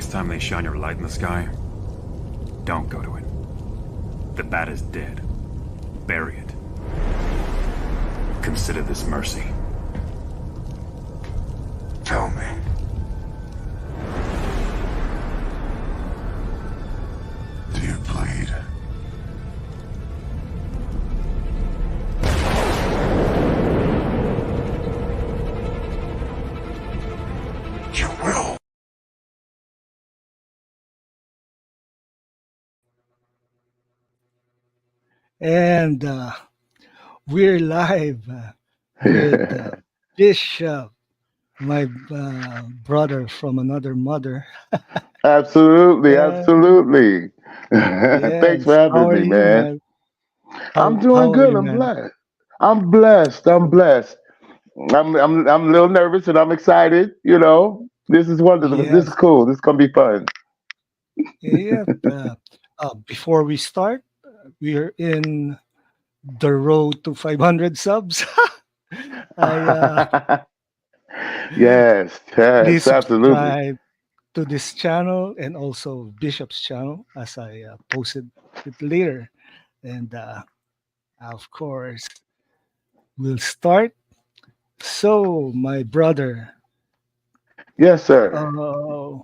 Next time they shine your light in the sky, don't go to it. The bat is dead. Bury it. Consider this mercy. Tell me. Do you bleed? You will. And we're live with Bishop, my brother from another mother. Absolutely, And absolutely. Thanks for yes, how having are me, you, man. man? I'm How doing are good. you, I'm man? blessed. I'm blessed. I'm blessed. I'm a little nervous and I'm excited. This is wonderful. This is Yes, cool. This is gonna be fun. yep. Before we start, we're in the road to 500 subs. I Yes, Please yes, absolutely. subscribe to this channel and also Bishop's channel as I posted it later. And of course, we'll start. So, my brother, Yes, sir. uh,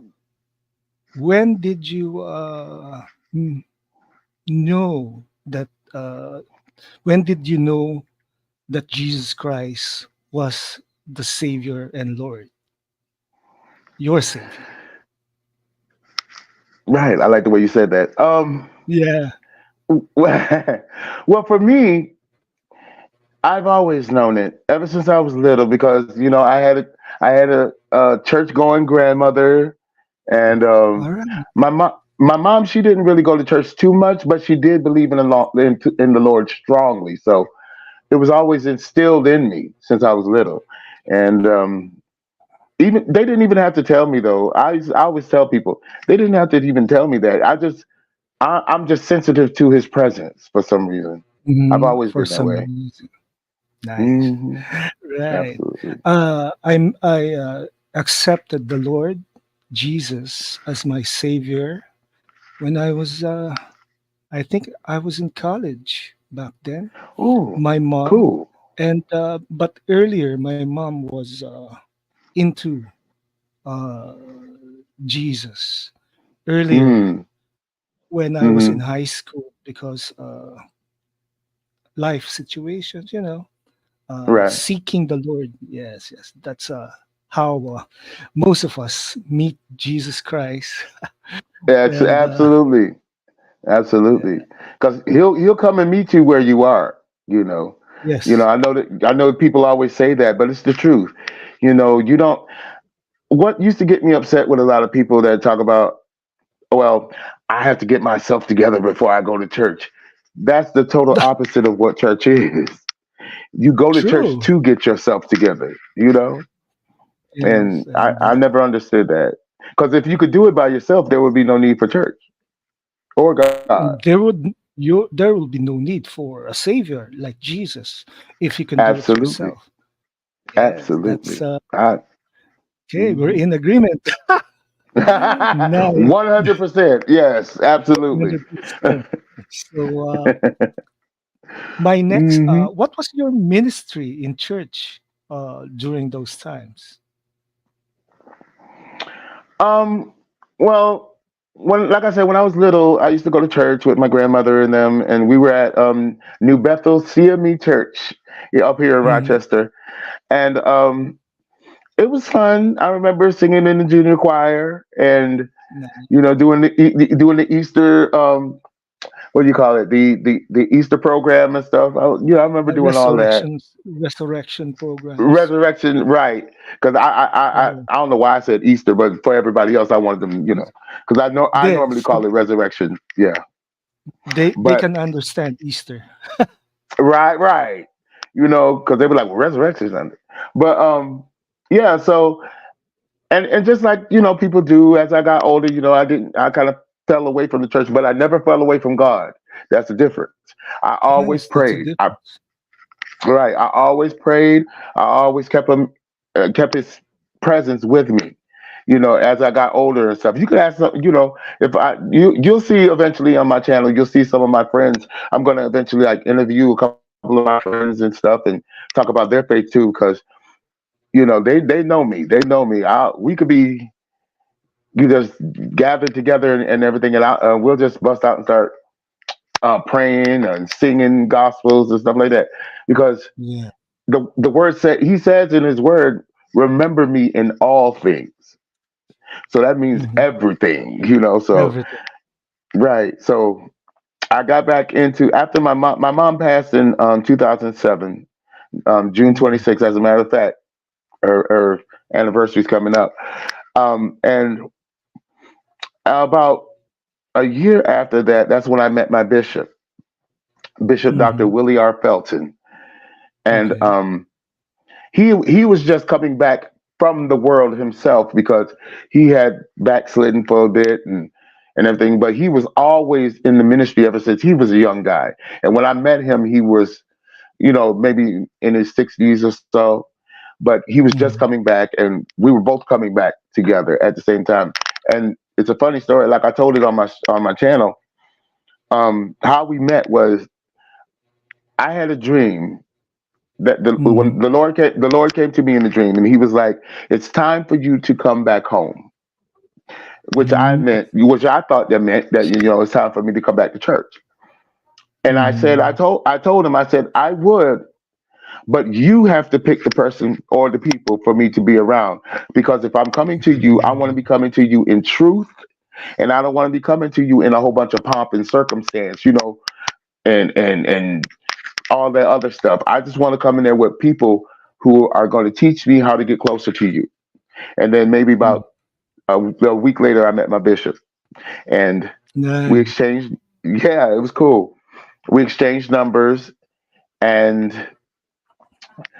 when did you know that? When did you know that Jesus Christ was the Savior and Lord, your Savior? Right. I like the way you said that. Yeah. Well, for me, I've always known it ever since I was little because I had a church going grandmother, and All right. my mom she didn't really go to church too much, but she did believe in the Lord strongly. So it was always instilled in me since I was little, and even they didn't even have to tell me though. I always tell people they didn't have to even tell me that. I'm just sensitive to His presence for some reason. I've always For been that some way. reason. Nice. Hmm. Right. Absolutely. I accepted the Lord Jesus as my Savior when I was, I think I was in college back then. Ooh, My mom, cool. and but earlier, my mom was into uh, Jesus earlier Mm, when I was in mm-hmm. high school because life situations, Right. seeking the Lord. Yes, yes, that's how most of us meet Jesus Christ. And Absolutely, absolutely. yeah, Because he'll come and meet you where you are. You know, yes, I know people always say that, but it's the truth. You don't. What used to get me upset with a lot of people that talk about, well, I have to get myself together before I go to church. That's the total opposite of what church is. You go to church true. to get yourself together. Yes, And I and never understood that. Because if you could do it by yourself, there would be no need for church or God. there will be no need for a savior like Jesus if you can do it Absolutely. yourself. Yes, that's Absolutely. I, okay. We're mhm. in agreement. Nice, 100%. Yes, absolutely. 100%. So, my next, Hmm. what was your ministry in church during those times? Um, well, like I said, when I was little, I used to go to church with my grandmother and them, and we were at New Bethel CME Church, yeah, up here in Mhm. Rochester, and it was fun. I remember singing in the junior choir, and doing the Easter what do you call it, the Easter program and stuff. I remember doing all that. Resurrection programs. Resurrection, right? Because Oh, I don't know why I said Easter, but for everybody else, I wanted them, because I they normally call it resurrection. Yeah, they but can understand Easter. right, right. Because they were like, well, resurrection Sunday. But yeah. So and just like people do as I got older, I kind of fell away from the church, but I never fell away from God. That's the difference. I always Yes, that's a prayed. difference. Right. I always prayed. I always kept His presence with me. as I got older and stuff. You could ask some, if you'll see eventually on my channel, you'll see some of my friends. I'm gonna eventually like interview a couple of my friends and stuff and talk about their faith too, because they know me. They know me. We could be you just gathered together and everything, and we'll just bust out and start praying and singing gospels and stuff like that, because Yeah. the word said, he says in his word, remember me in all things. So that means Hmm. everything. So Everything. right. So I got back into, after my mom passed in 2007, June Mm. 26th. As a matter of fact, her anniversary's coming up. And about a year after that, that's when I met my bishop, Bishop Dr. Hmm. Willie R. Felton, and Okay. he was just coming back from the world himself, because he had backslidden for a bit and everything, but he was always in the ministry ever since he was a young guy. And when I met him, he was, maybe in his 60s or so, but he was just Mm. coming back, and we were both coming back together at the same time. And it's a funny story, like I told it on my channel. How we met was, I had a dream that when Hmm. the Lord came to me in the dream, and he was like, "It's time for you to come back home," Mm. which I thought that meant that it's time for me to come back to church. And I said, Mm. I told him, I said I would, but you have to pick the person or the people for me to be around, because if I'm coming to you, I want to be coming to you in truth, and I don't want to be coming to you in a whole bunch of pomp and circumstance, and all that other stuff. I just want to come in there with people who are going to teach me how to get closer to you. And then maybe Mm. about a week later, I met my bishop, and we Nice. exchanged. Yeah, it was cool. We exchanged numbers, and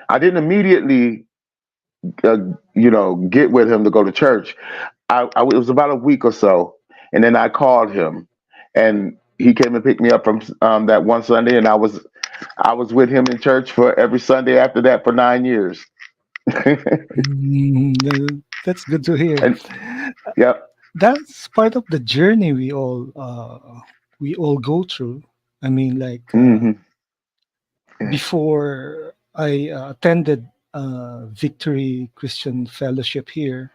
I didn't immediately, get with him to go to church. It was about a week or so, and then I called him, and he came and picked me up from that one Sunday, and I was with him in church for every Sunday after that for 9 years. That's good to hear. And yep. That's part of the journey we all go through. I mean, like Hmm. Yeah. before I attended Victory Christian Fellowship here,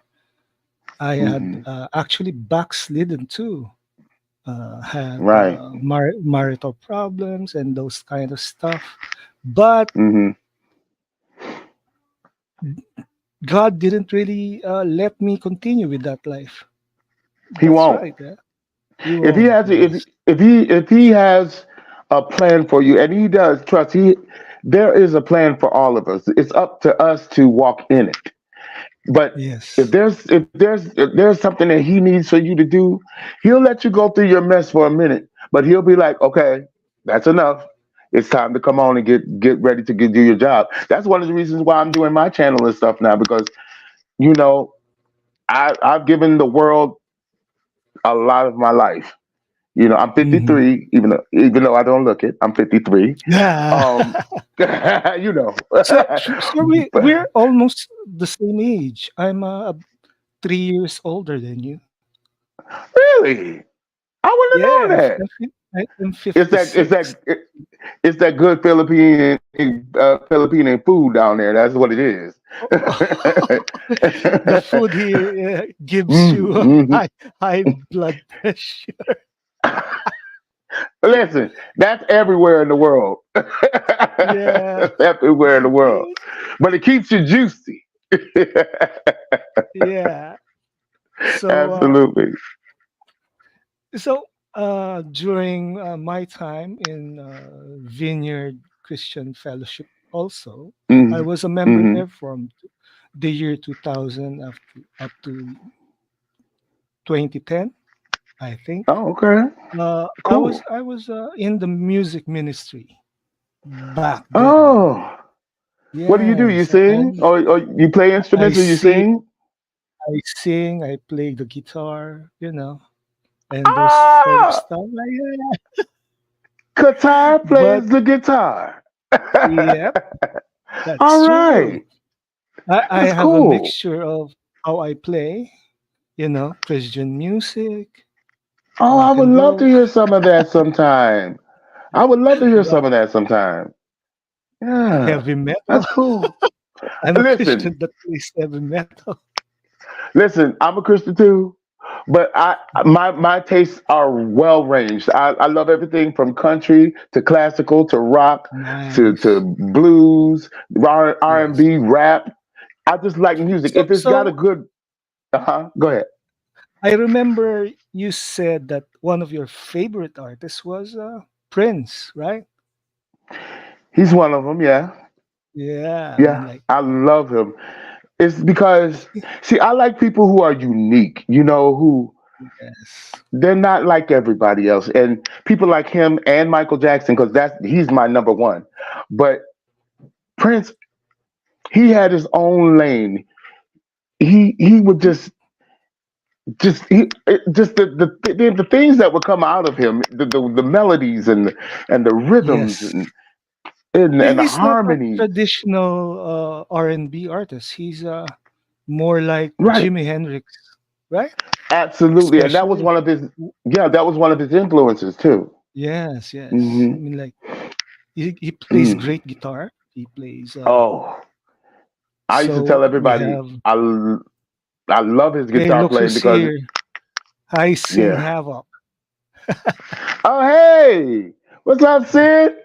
I had Hmm. actually backslidden too. Had Right. marital problems and those kind of stuff, but Hmm. God didn't really let me continue with that life. He That's won't. right. Yeah, He If he won't. has, Yes. if he has a plan for you, and he does, trust, there is a plan for all of us. It's up to us to walk in it. But if Yes. there's something that he needs for you to do, he'll let you go through your mess for a minute, but he'll be like, okay, that's enough. It's time to come on and get ready to do your job. That's one of the reasons why I'm doing my channel and stuff now, because you know I've given the world a lot of my life. I'm Hmm. 53, even though I don't look it. I'm 53. Yeah. Um, you know, So but we're almost the same age. I'm 3 years older than you. really, I wouldn't have known Yes, that. I'm It's that it's 56. that it's that good Philippine food down there. That's what it is. The food here gives Mm, you a mhm. high blood pressure. Listen, that's everywhere in the world. Yeah. That's everywhere in the world, but it keeps you juicy. Yeah. So Absolutely. so during my time in Vineyard Christian Fellowship also, I Hmm. was a member Hmm. there from the year 2000 up to 2010, I think. Oh, okay. I Cool. was I was in the music ministry back then. Oh, what do you do? You Yes, sing, or you play I instruments, or you sing, sing? I play the guitar, and those sort of Ah, stuff like that. guitar But plays the guitar. yep, All that's true. right, I that's have a cool. mixture of how I play. Christian music, Oh, I rock would and love to roll, hear some of that sometime. I would love to hear some rock, of that sometime. Yeah, heavy metal. that's cool. I'm a Listen, Christian that plays heavy metal. listen, I'm a Christian too, but my tastes are well ranged. I love everything from country to classical to rock to Nice. blues, and Yes. B, rap. I just like music. So If it's got a so good, go ahead. I remember you said that one of your favorite artists was Prince, right? He's one of them. Yeah, Yeah, I mean yeah. like I love him. It's because see, I like people who are unique. Who yes. they're not like everybody else, and people like him and Michael Jackson because he's my number one. But Prince, he had his own lane. He would just the things that would come out of him, the melodies and the rhythms Yes. and the He's not a harmonies. traditional R&B artist. He's more like Right, Jimi Hendrix, right? absolutely, and that was Especially. one of his. Yeah, that was one of his influences too. Yes, yes. I Hmm. mean like he plays Mm. great guitar. He plays Oh, I used to tell so we everybody have I love his hey, guitar look playing who's because here. Hi Sin yeah. Havoc. Oh hey, what's up, Sid?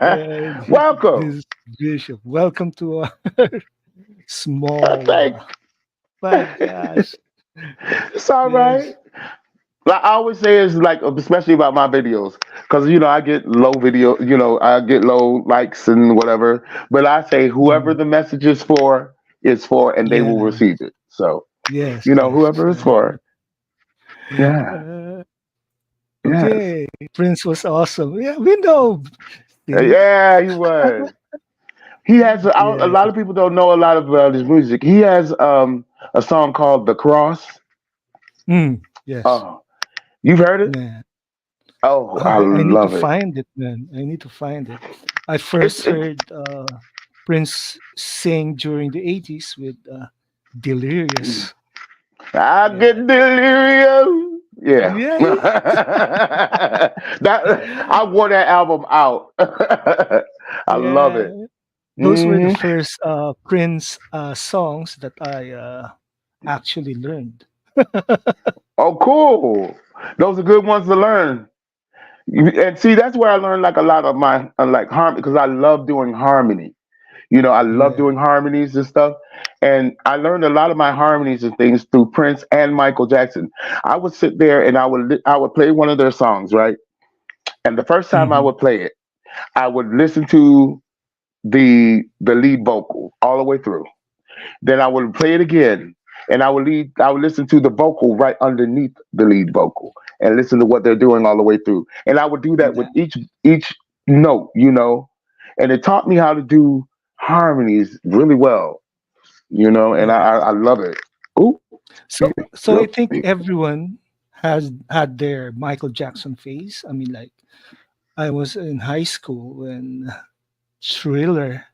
Yeah, Welcome. this is Bishop. Welcome to our small Thanks. podcast. It's all right. Yes. Like I always say is like especially about my videos because I get low video, I get low likes and whatever. But I say whoever Mhm. the message is for, and they will Yeah. receive it. So Yes, yes. whoever it's for, yeah, Uh, yes, okay. Prince was awesome. Yeah, we know. See? yeah, he was. He has a Yeah. lot of people don't know a lot about his music. He has a song called "The Cross." Yes. Oh, you've heard it? Man. Oh, I I need to love it. find it, man. I need to find it. I It's first it's heard Prince sing during the 80s with Delirious. I Yeah. get delirious. Yeah. Yeah, yeah. That I wore that album out. I love it. Yeah. Those were the Hmm. first Prince songs that I actually learned. Oh, cool. Those are good ones to learn. And see, that's where I learned like a lot of my like harmony because I love doing harmony. I love Yeah. doing harmonies and stuff. And I learned a lot of my harmonies and things through Prince and Michael Jackson. I would sit there and I would play one of their songs, right? And the first time I Hmm. would play it, I would listen to the lead vocal all the way through. Then I would play it again, and I would listen to the vocal right underneath the lead vocal, and listen to what they're doing all the way through. And I would do that with Yeah. each note, and it taught me how to do harmonies really well, and Yeah. I love it. Ooh, So I think everyone has had their Michael Jackson phase. I mean, like I was in high school when Thriller,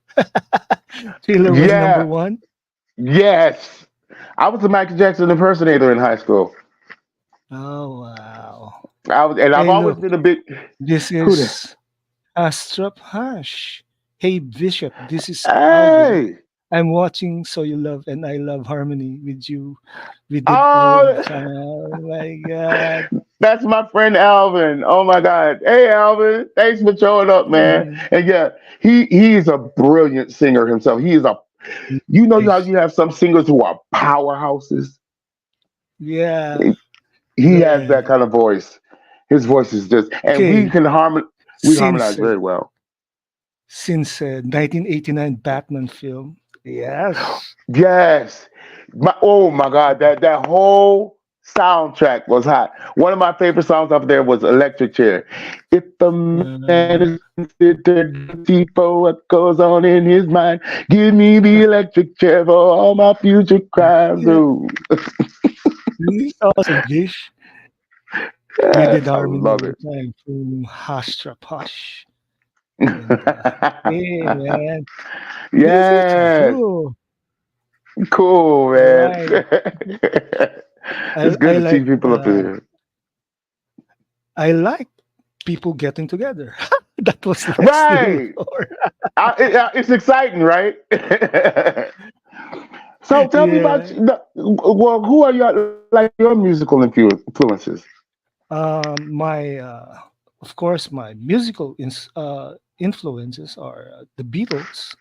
Thriller was number yeah, one. yes. I was a Michael Jackson impersonator in high school. Oh wow! I've Hey, always look, been a big this who the is Astrap Hash. Hey Bishop, this is Alvin. hey. I'm watching So You Love and I Love Harmony with you. We did all the Oh, time. Oh my God. that's my friend Alvin. Oh my God. Hey Alvin, thanks for showing up, man. Mhm. And yeah, he's a brilliant singer himself. He is a how Nice. you have some singers who are powerhouses. Yeah, He has that man. kind of voice. His voice is just, and Okay, we harmonize since very well. 1989 Batman film. Yes. Yes. Oh my God, that whole soundtrack was hot. One of my favorite songs up there was Electric Chair. If the man is Uh, considered guilty for what goes on in his mind, give me the electric chair for all my future crimes. yeah, Ooh. this is awesome, Bish. We did Yes, I harmony love all it. the time from Hush to Push. And hey, man, this is Yes, true. cool, All man. right. It's good I to see like people up here. I like people getting together. That was less than Right. before. It's exciting, right? So tell me about Yeah. well, who are your like your musical influences? My of course my musical influences are the Beatles.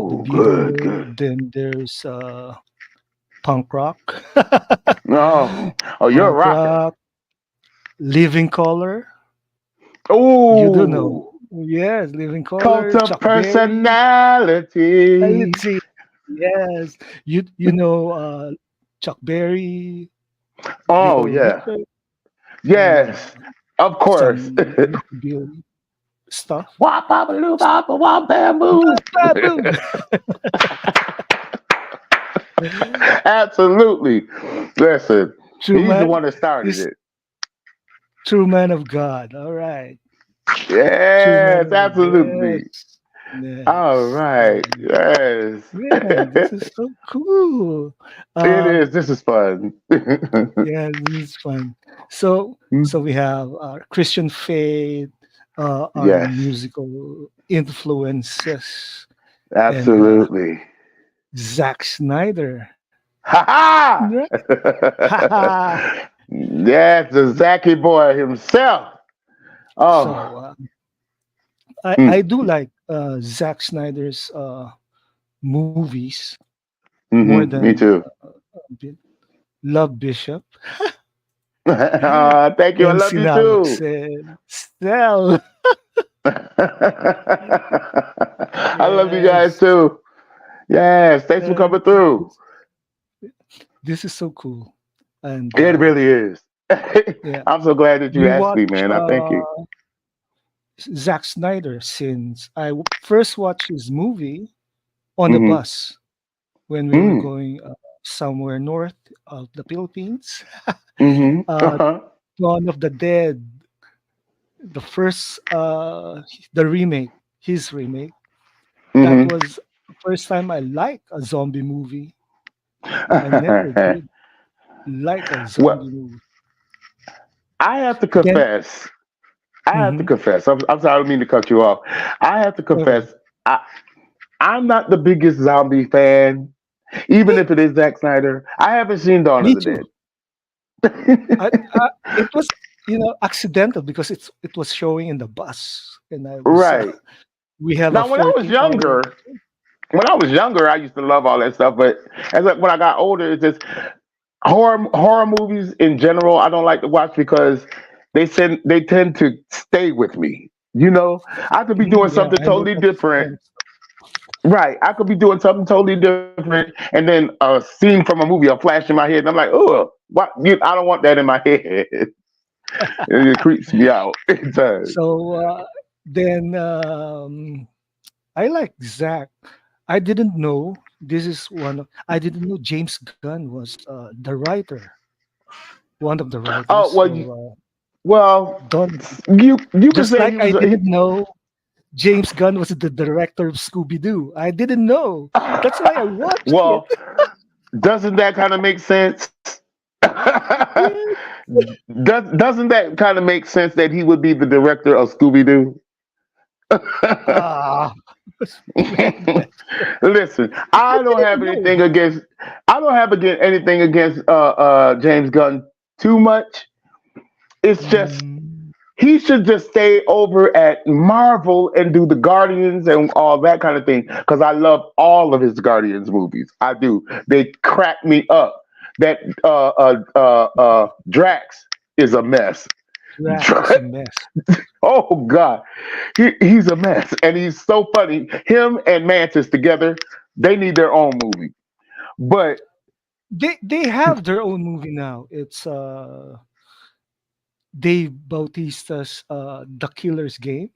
The Oh, good, Beatles. good. Then there's punk rock, Oh, oh, you're a punk rocker. rock, Living Color. You do know? Oh, Yes, Living cult Color, of Chuck Berry. personality. Let's see. Yes, you know Chuck Berry, Oh Little yeah, Richard, and yes, of course. some rockabilly stuff. Wop bop loo bop wop bamboo. Baboon. Absolutely. Listen, True he's the man one that started is it. true man of God. All right. True man Yes, of God. Yes. absolutely. All Yes. right. Yes. Man, this is so cool. It Um, is. This is fun. yeah, this is fun. So we have our Christian faith, our Yes, musical influences, and absolutely. Zack Snyder. Ha Right? ha! Yes, the Zachy boy himself. So Oh, I mm, do like Zack Snyder's movies more me than too. Bi- Love Bishop Thank you. I and love you too. Sinaloxen. Still, I love you guys yes, too. Yes, thanks for coming through. this, this is so cool. And It really is. yeah, I'm so glad that you we asked watch me, man. I thank you. Zack Snyder since first watched his movie on the Hmm. bus when we were Mm. going somewhere north of the Philippines. Hmm. uh, Uh-huh. Dawn of the Dead, the first, the remake, his remake. That Hmm. was the first time I liked a zombie movie. I never did like a Well, zombie movie. I have to Then, confess. I have to mhm, confess. I'm sorry, I don't mean to cut you off. I have to okay. confess. I, I'm not the biggest zombie fan, even Me, if it is Zack Snyder. I haven't seen Dawn of me the too. Dead. It was, accidental because it was showing in the bus, and I was Right. we have a Now, when I was 14-hour. younger, I used to love all that stuff. But when I got older, it's just horror movies in general. I don't like to watch because they tend to stay with me. I could be doing Yeah, something I know totally the different. suspense. Right. I could be doing something totally different, and then a scene from a movie will flash in my head, and I'm like, oh, what? I don't want that in my head. It creeps me out. It does. So then I like Zach. I didn't know this is one of. I didn't know James Gunn was the writer, one of the Oh writers well, of well, Dawn. you could Just say like he I was. didn't know James Gunn was the director of Scooby Doo. I didn't know. That's why I watched it. Well, doesn't that kind of make sense? Yeah. Doesn't that kind of make sense that he would be the director of Scooby Doo? Ah, man. Listen, I didn't know. I don't have anything against James Gunn too much. It's just Mm, he should just stay over at Marvel and do the Guardians and all that kind of thing. Because I love all of his Guardians movies. I do. They crack me up. That Drax is a mess. Drax is a mess. Oh God, he's a mess, and he's so funny. Him and Mantis together, they need their own movie. But They have their own movie now. It's Dave Bautista's The Killer's Game.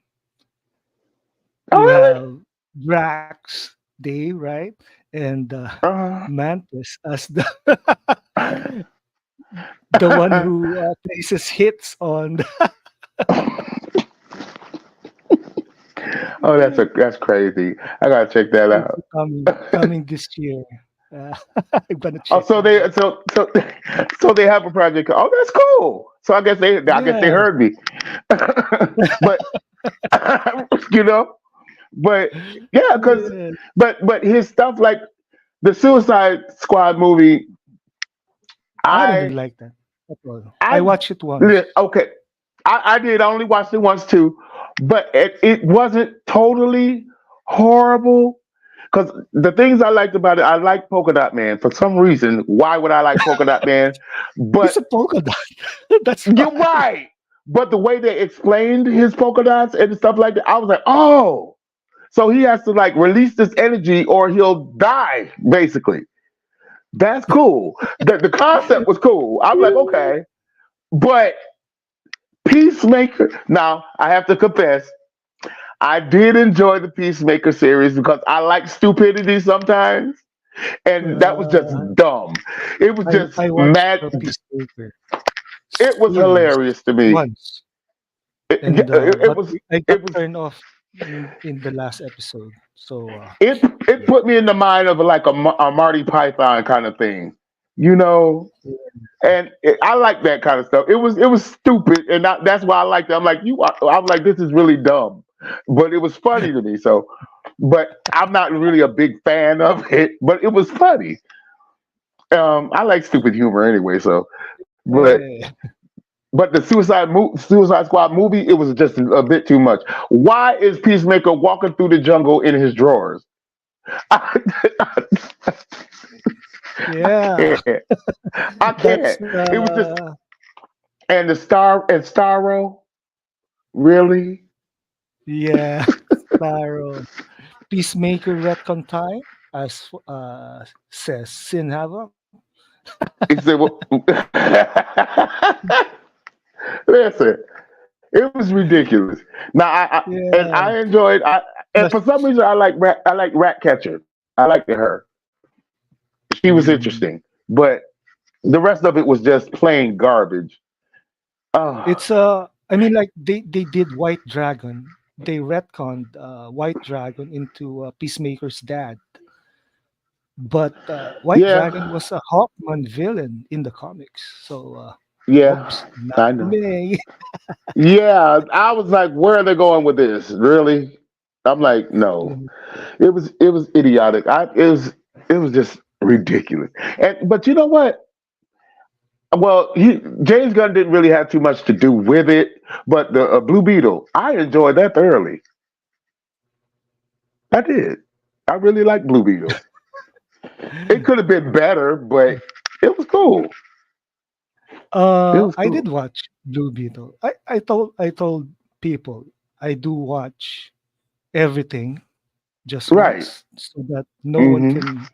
oh You really? have Drax, Dave, right? And Uh, Mantis as the one who places hits on oh, that's crazy. I gotta check that it's out. coming this year. Uh, I'm gonna Oh, check so that they out. so they have a project. Oh, that's cool. So I guess they Yeah, heard me, but you know, but yeah, because yeah. but his stuff like the Suicide Squad movie, I didn't I like that at all. I I watched it once. okay, I did. I only watched it once too, but it wasn't totally horrible. Because the things I liked about it, I like Polka Dot Man for some reason. Why would I like Polka Dot Man? It's But a polka dot. That's you're why. right. But the way they explained his polka dots and stuff like that, I was like, oh, so he has to like release this energy or he'll die, basically. That's cool. The concept was cool. I'm like, okay. But Peacemaker, now I have to confess, I did enjoy the Peacemaker series because I like stupidity sometimes. And that was just Uh, dumb. It was just I watched mad. the Peacemaker It was series hilarious to me. once, It, and it but was I got it was turned off in the last episode. So it yeah, put me in the mind of like a Marty Python kind of thing, you know. And I like that kind of stuff. It was stupid, and that's why I liked it. I'm like I'm like this is really dumb, but it was funny to me. So, but I'm not really a big fan of it, but it was funny. I like stupid humor anyway. So, but yeah. but the Suicide Squad movie, it was just a bit too much. Why is Peacemaker walking through the jungle in his drawers? I, Yeah, can't. I that's can't. It was just and and Starro, really? yeah. Claro. Peacemaker retcon time, as says Sin Havoc. He said, well, listen, it was ridiculous. Now, and Yeah, I enjoyed. And but for some reason, I like Ratcatcher. I liked her. She was mm, interesting, but the rest of it was just plain garbage. Oh, it's I mean, like they did White Dragon. They retconned White Dragon into Peacemaker's dad, but White Dragon yeah, was a Hawkman villain in the comics. So, yeah, oops, not I for know. me. Yeah, I was like, where are they going with this? Really? I'm like, no. It was idiotic. It was just ridiculous. And but you know what? Well, James Gunn didn't really have too much to do with it, but the Blue Beetle, I enjoyed that thoroughly. I did. I really like Blue Beetle. It could have been better, but it was cool. It was I did cool. watch Blue Beetle. I told people I do watch everything just Right. once so that Hmm.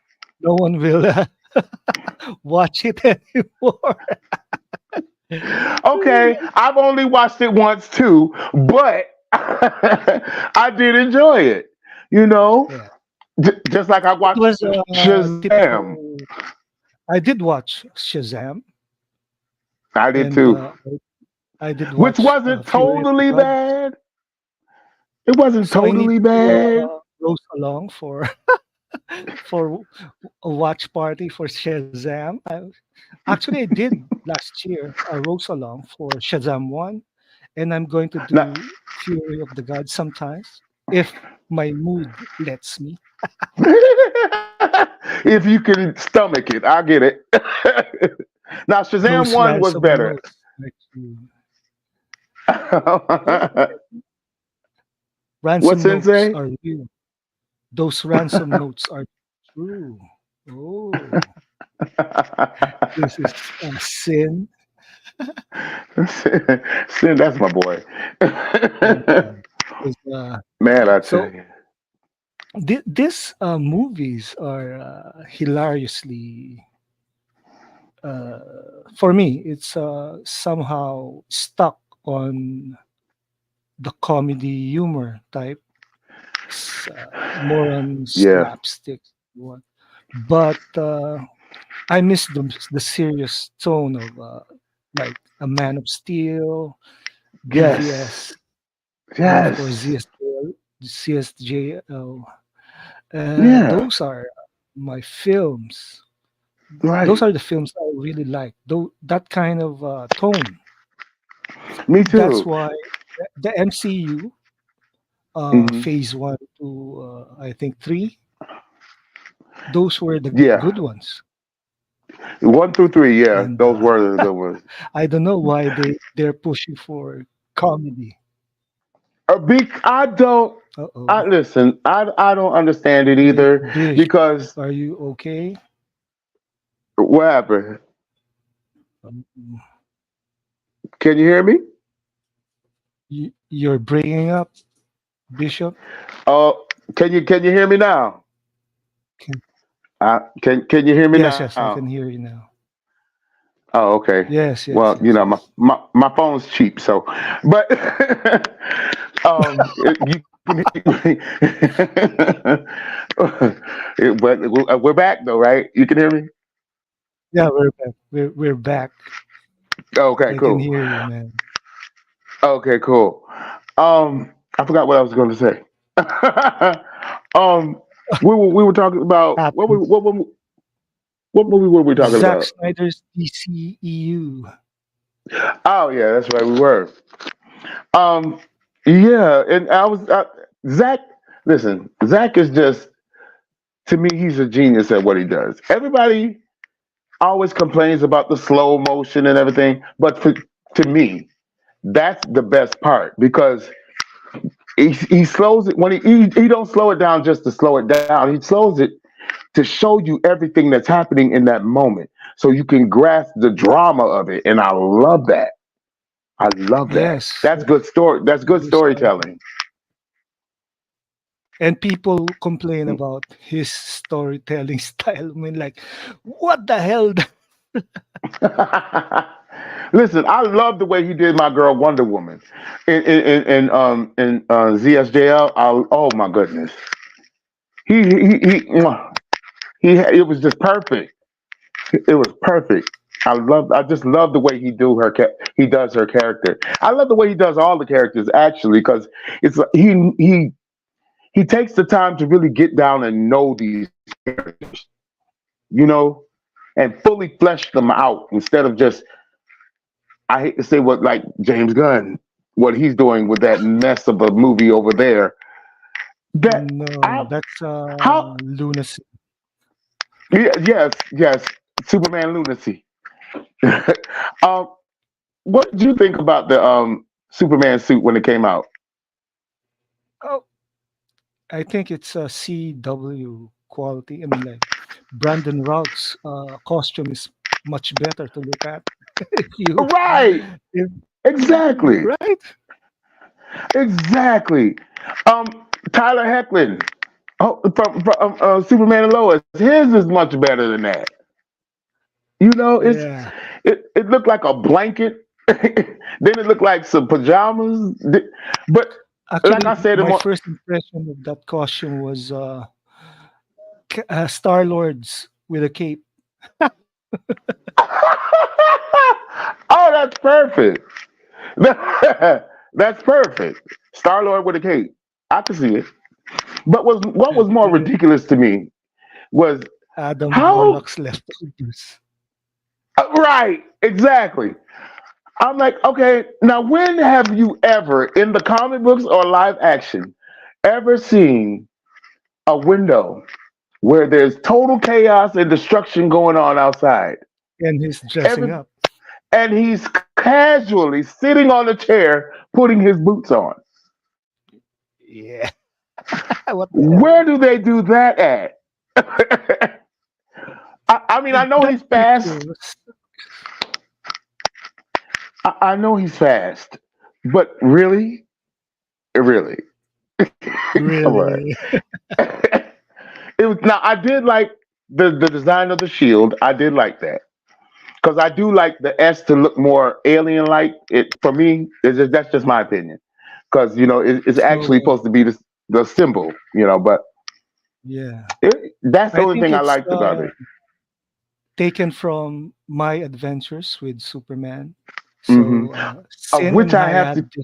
no one will watch it anymore. Okay, I've only watched it once too, but I did enjoy it. You know, Yeah, just like I it watched was a Shazam. typical. I did watch Shazam, I did and too, I did which watch wasn't Fury of the totally Gods. bad. It wasn't So I need totally to bad. roast along for for a watch party for Shazam. Actually, I did last year a roast along for Shazam 1, and I'm going to Now, do Fury of the Gods sometimes if my mood lets me. if you can stomach it, I get it. Now, Shazam Those 1 was ransom better. notes are true. Yeah, What ransom notes Sensei? are real. Those ransom notes are true. Oh, this is a sin. Sin, that's my boy. Yeah. 'Cause, Man, I tell so you. these movies are hilariously uh, for me it's somehow stuck on the comedy humor type. It's more on Yeah. slapstick one, but I miss the serious tone of like a Man of Steel, Yes. BVS, and of course Yes. CSJ. CSJ. Yeah. Those are my films, those Right. are the films I really like. Though that kind of tone. Me That's too. why the MCU, Hmm. Phase One to I think three, those were the Yeah. good ones. 1 through 3. Yeah, And those were the good ones. I don't know why they're pushing for comedy. I don't. Uh I oh, listen. I don't understand it either Bish, because are you okay? whatever. Um, Can you hear me? you're breaking up, Bishop. Oh, can you hear me now? Can, Can you hear me yes, now? yes, I can hear you now. Oh, okay. Yes, yes, Well, yes, my, yes. my phone's cheap, so but you can but we're back though, right? You can hear me? Yeah, we're back. We're back. Okay, I can cool. hear you, man. Okay, cool. I forgot what I was going to say. um, we were talking about Happens. what movie were we talking Zack about? Snyder's DCEU. Oh yeah, that's right, we were. Um, yeah, and I was Zach. Listen, Zach is just to me, he's a genius at what he does. Everybody always complains about the slow motion and everything, but to me, that's the best part because he slows it when he don't slow it down just to slow it down. He slows it to show you everything that's happening in that moment, so you can grasp the drama of it. And I love that. I love that. Yes, That's good story. That's good those are. storytelling. And people complain about his storytelling style. I mean, like, what the hell? Listen, I love the way he did my girl Wonder Woman in ZSJL. Oh my goodness, mwah. It was just perfect. It was perfect. I just love the way he does her character. I love the way he does all the characters actually because it's like he takes the time to really get down and know these characters, you know, and fully flesh them out instead of just I hate to say what like James Gunn what he's doing with that mess of a movie over there. That No, I that's how lunacy. yes, Superman lunacy. um, what did you think about the Superman suit when it came out? Oh, I think it's a CW quality. I mean, like, Brandon Routh's costume is much better to look at. if you, Right, if, exactly, right? exactly. Tyler Hecklin, from Superman and Lois, his is much better than that. You know, Yeah. it looked like a blanket. Then it looked like some pajamas. But like Actually, I said, my first impression of that costume was Star Lord's with a cape. oh, that's perfect. That's perfect. Star Lord with a cape. I can see it. But what was more Yeah. ridiculous to me was Adam how Warlock's leftovers. right, exactly. I'm like, okay, now when have you ever in the comic books or live action ever seen a window where there's total chaos and destruction going on outside? And he's dressing Every up. and he's casually sitting on a chair putting his boots on. Yeah. What the hell? Where do they do that at? I mean, I know That's he's fast. ridiculous. I know he's fast, but really, really, come on. Really? It was now. I did like the design of the shield. I did like that because I do like the S to look more alien like. It for me. That's just my opinion because it's actually So, supposed to be the symbol. But yeah. that's the I only think thing I it's liked about it. taken from my adventures with Superman. Hmm. So, Of which I have to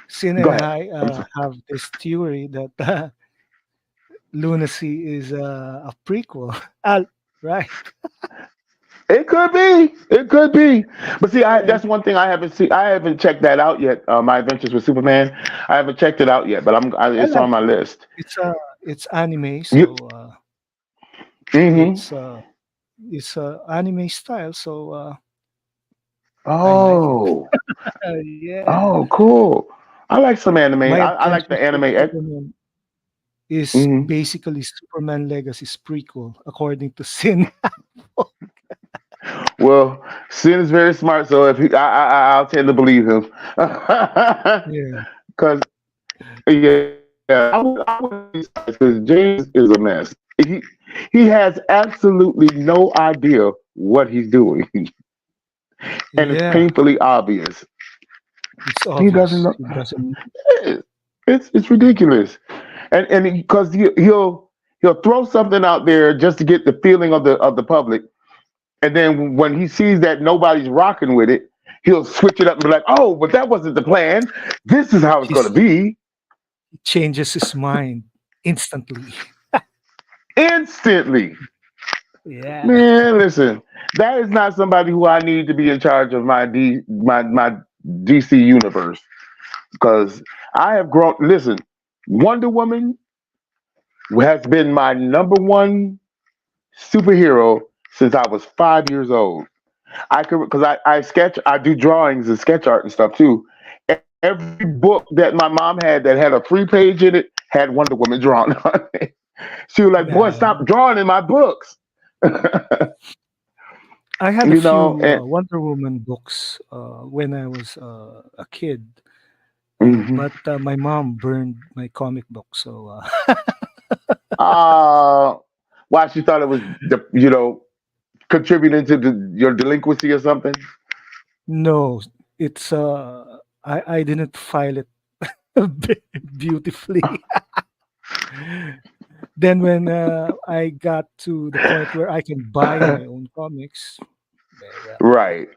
Sin go and ahead. I I'm sorry. have this theory that Lunacy is a prequel. Ah, right. It could be. It could be. But see, I Yeah. that's one thing I haven't seen. I haven't checked that out yet. My Adventures with Superman. I haven't checked it out yet, but I it's like on my it. list. It's anime, You, so hmm it's anime style, so I like it. Oh, Yeah. oh, cool. I like some anime. My I like the Adventures with anime. Superman is Mhm. basically Superman Legacy's prequel, according to Sin. Well, Sin is very smart, so if I'll tend to believe him, Yeah. because I would be because James is a mess. He has absolutely no idea what he's doing, and it's Yeah. painfully obvious. It's He doesn't obvious. know. He doesn't. It's ridiculous, and because he'll throw something out there just to get the feeling of the public, and then when he sees that nobody's rocking with it, he'll switch it up and be like, "Oh, but that wasn't the plan. This is how it's going to He's, be." he changes his mind instantly. Instantly. Yeah. Man, listen, that is not somebody who I need to be in charge of my DC universe because I have grown. Listen, Wonder Woman has been my number one superhero since I was 5 years old. I could because I sketch, I do drawings and sketch art and stuff too. Every book that my mom had that had a free page in it had Wonder Woman drawn on it. She was like, "Boy, Yeah. stop drawing in my books." I had a you know, few and Wonder Woman books when I was a kid, mhm. but my mom burned my comic book. So uh, why she thought it was contributing to your delinquency or something. no, it's I didn't file it beautifully. Then when I got to the point where I can buy my own comics, well, Right,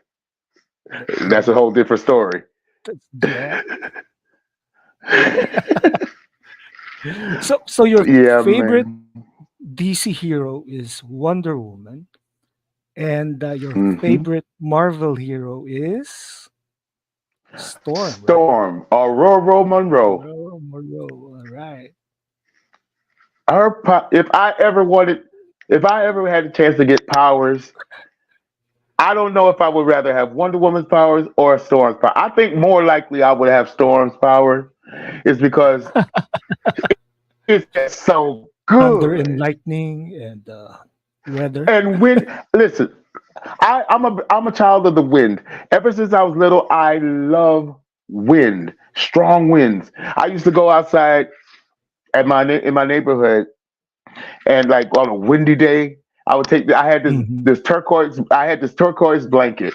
that's a then whole different story. yeah. So your Yeah, favorite man. DC hero is Wonder Woman, and your Hmm. favorite Marvel hero is Storm, right? Storm, Aurora Monroe. Oh, Monroe. All right. If I ever had a chance to get powers, I don't know if I would rather have Wonder Woman's powers or Storm's power. I think more likely I would have Storm's power, is because it's just so Thunder and good. lightning and weather. And when listen, I'm a child of the wind. Ever since I was little, I love wind, strong winds. I used to go outside in my neighborhood, and like on a windy day, I would take. Hmm. I had this turquoise blanket,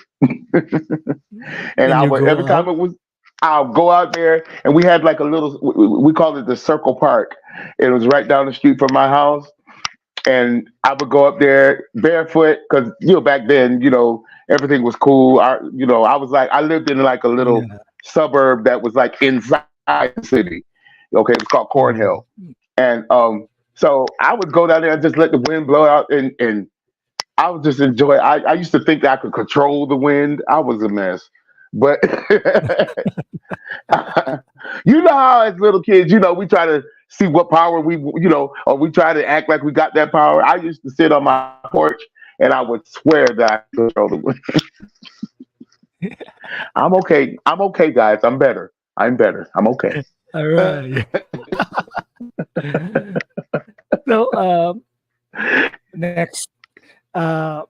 and And I you would go every time out. it was. I'll go out there, and we had like a little. We called it the Circle Park. It was right down the street from my house, and I would go up there barefoot because back then everything was cool. I was like I lived in like a little Yeah. suburb that was like inside the city. Okay, it was called Mm. Cornhill, and so I would go down there and just let the wind blow out, and I would just enjoy. I used to think that I could control the wind. I was a mess, but you know how as little kids, we try to see what power or we try to act like we got that power. I used to sit on my porch and I would swear that I could control the wind. I'm okay. I'm okay, guys. I'm better. I'm better. I'm okay. All right. So next, uh,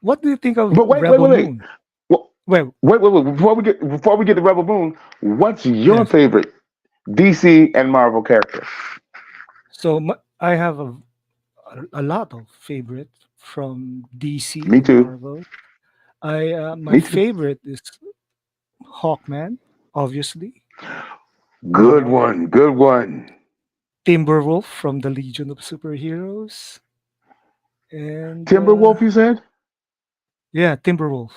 what do you think of But wait, wait, Rebel wait, wait. Moon? Well, Well, wait. Before we get to Rebel Moon, what's your yes. favorite DC and Marvel character? So I have a lot of favorites from DC Me and too. Marvel. I my Me too. favorite is Hawkman, obviously. Good Uh, one. Good one. Timberwolf from the Legion of Superheroes, and Timberwolf, you said? yeah, Timberwolf.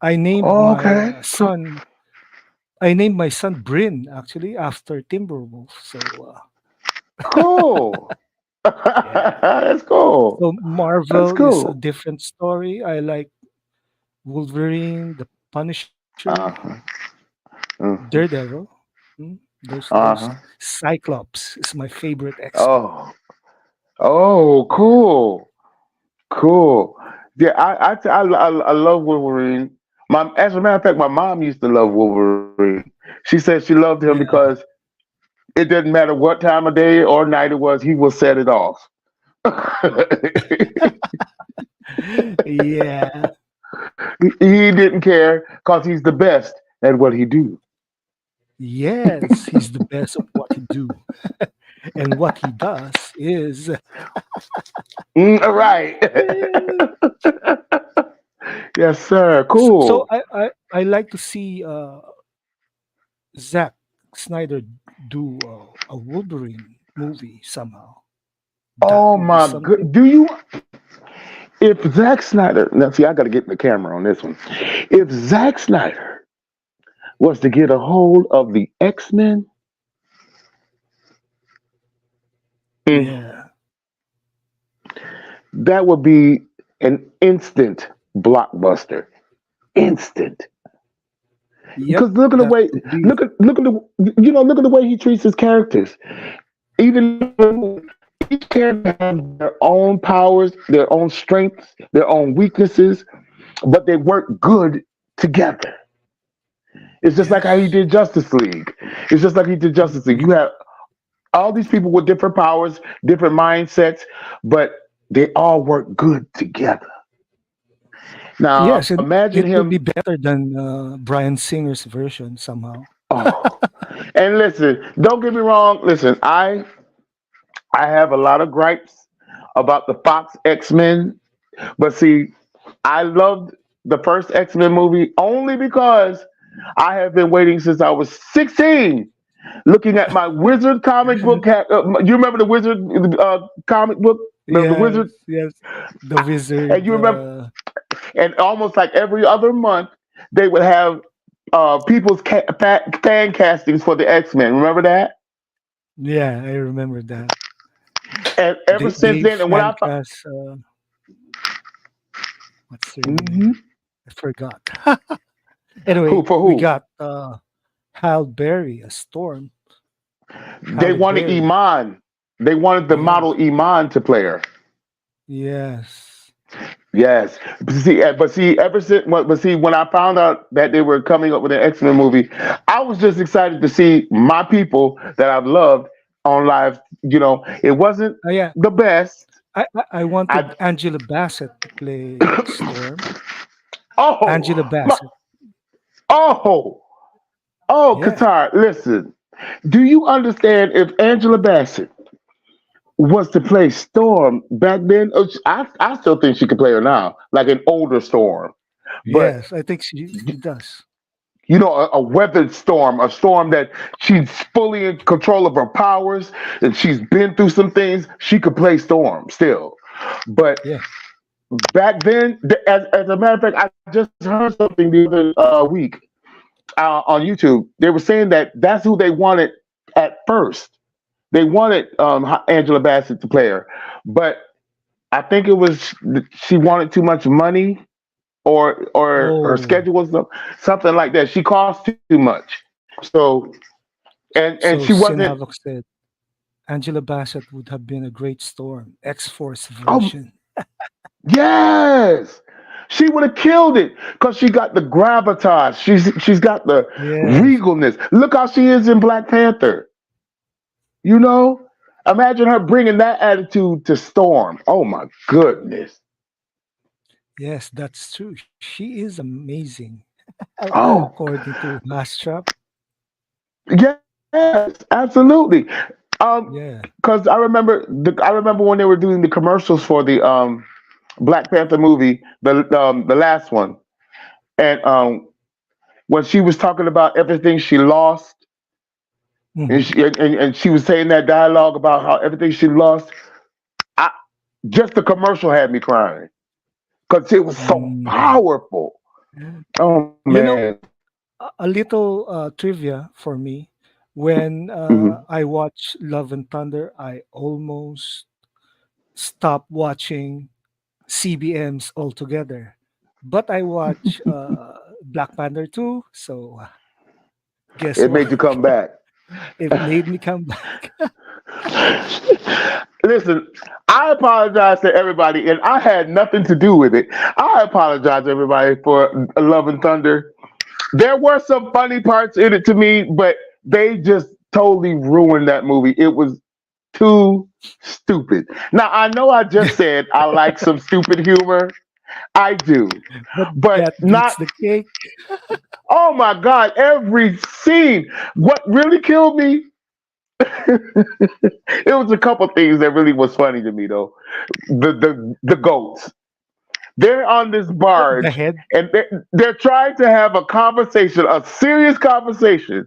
I named Oh, my okay. son. I named my son Bryn actually after Timberwolf. So Cool. Yeah. That's cool. So That's Marvel is a cool. different story. I like Wolverine, the Punisher, Uh-huh. Mhm. Daredevil. Those Uh-huh. Cyclops is my favorite X-Men. Oh. Oh, Yeah. cool. Cool. Yeah, I love Wolverine. As a matter of fact, my mom used to love Wolverine. She said she loved him because Yeah. it didn't matter what time of day or night it was, he will set it off. Yeah. He didn't care because he's the best at what he do. Yes, he's the best of what he do. And what he does is Right. Yes, sir. so Cool. I like to see Zack Snyder do a Wolverine movie somehow. That Oh would be my something. good. Do you? If Zack Snyder, now see, I got to get in the camera on this one. If Zack Snyder was to get a hold of the X Men, Yeah. that would be an instant blockbuster. Instant. Yep. Because look at the That way, would be. look at the, look at the way he treats his characters. Even each character has their own powers, their own strengths, their own weaknesses, but they work good together. It's just like how he Yes. did Justice League. It's just like he did Justice League. You have all these people with different powers, different mindsets, but they all work good together. Now Yes, and imagine it will him. be better than Brian Singer's version somehow. Oh, and listen, don't get me wrong. Listen, I have a lot of gripes about the Fox X Men, but see, I loved the first X Men movie only because I have been waiting since I was 16 looking at my Wizard comic book. You remember the Wizard comic book, the Yes, Wizard, yes. The and Wizard. you remember, and almost like every other month they would have people's fan castings for the X Men. Remember that? Yeah, I remember that. And ever since They then, and when fan I cast. What's their mhm. name? I forgot. Anyway, Who for we who? got Hal Berry, a Storm. They Halle wanted Berry. Iman. They wanted the Yes, model Iman to play her. yes, Yes, but see, ever since, but see, when I found out that they were coming up with an X Men movie, I was just excited to see my people that I've loved on live. It wasn't yeah. the best. I I wanted Angela Bassett to play Storm. Angela oh my, Bassett. oh oh Yeah. Qatar. Listen, do you understand if Angela Bassett was to play Storm back then? I still think she could play her now, like an older Storm. But Yes, I think she does. a weathered storm, a storm that she's fully in control of her powers, and she's been through some things. She could play Storm still, but Yeah. back then, as a matter of fact, I just heard something the other week on YouTube. They were saying that that's who they wanted at first. They wanted Angela Bassett to play her, but I think it was she wanted too much money or her Oh, schedule was something like that. She cost too much. So and so she Sin wasn't. Havoc said Angela Bassett would have been a great Storm, X Force Oh version. yes, she would have killed it because she got the gravitas. She's got the Yes, regalness. Look how she is in Black Panther. You know, imagine her bringing that attitude to Storm. Oh my goodness. yes, that's true. She is amazing. Oh According to Mastrap. yes, absolutely. Yeah. Because I remember when they were doing the commercials for the Black Panther movie, the last one, and when she was talking about everything she lost, and Mhm. she was saying that dialogue about how everything she lost, I, just the commercial had me crying because it was so Mhm. powerful. Oh You man. know, a little trivia for me. When Hmm. I watched Love and Thunder, I almost stop watching CBMs altogether. But I watch Black Panther 2, so guess It what? made you come back. It made me come back. Listen, I apologize to everybody, and I had nothing to do with it. I apologize to everybody for Love and Thunder. There were some funny parts in it to me, but they just totally ruined that movie. It was too stupid. Now, I know I just said I like some stupid humor. I do. But But that beats not, the cake. oh my God, every scene. What really killed me, it was a couple things that really was funny to me, though. The goats. They're on this The barge head. and they're trying to have a conversation, a serious conversation.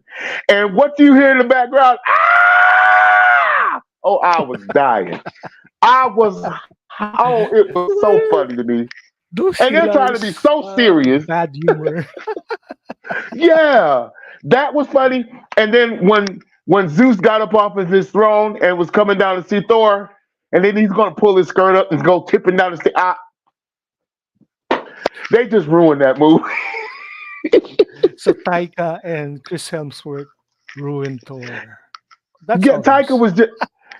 And what do you hear in the background? Ah! Oh, I was dying. I was, oh, it was so funny to me. Those And they're trying to be Sheila's so serious. bad humor. Yeah, that was funny. And then when Zeus got up off of his throne and was coming down to see Thor, and then he's going to pull his skirt up and go tipping down the stairs. They just ruined that movie. So Taika and Chris Hemsworth ruined Thor. That's Yeah, all. Taika was just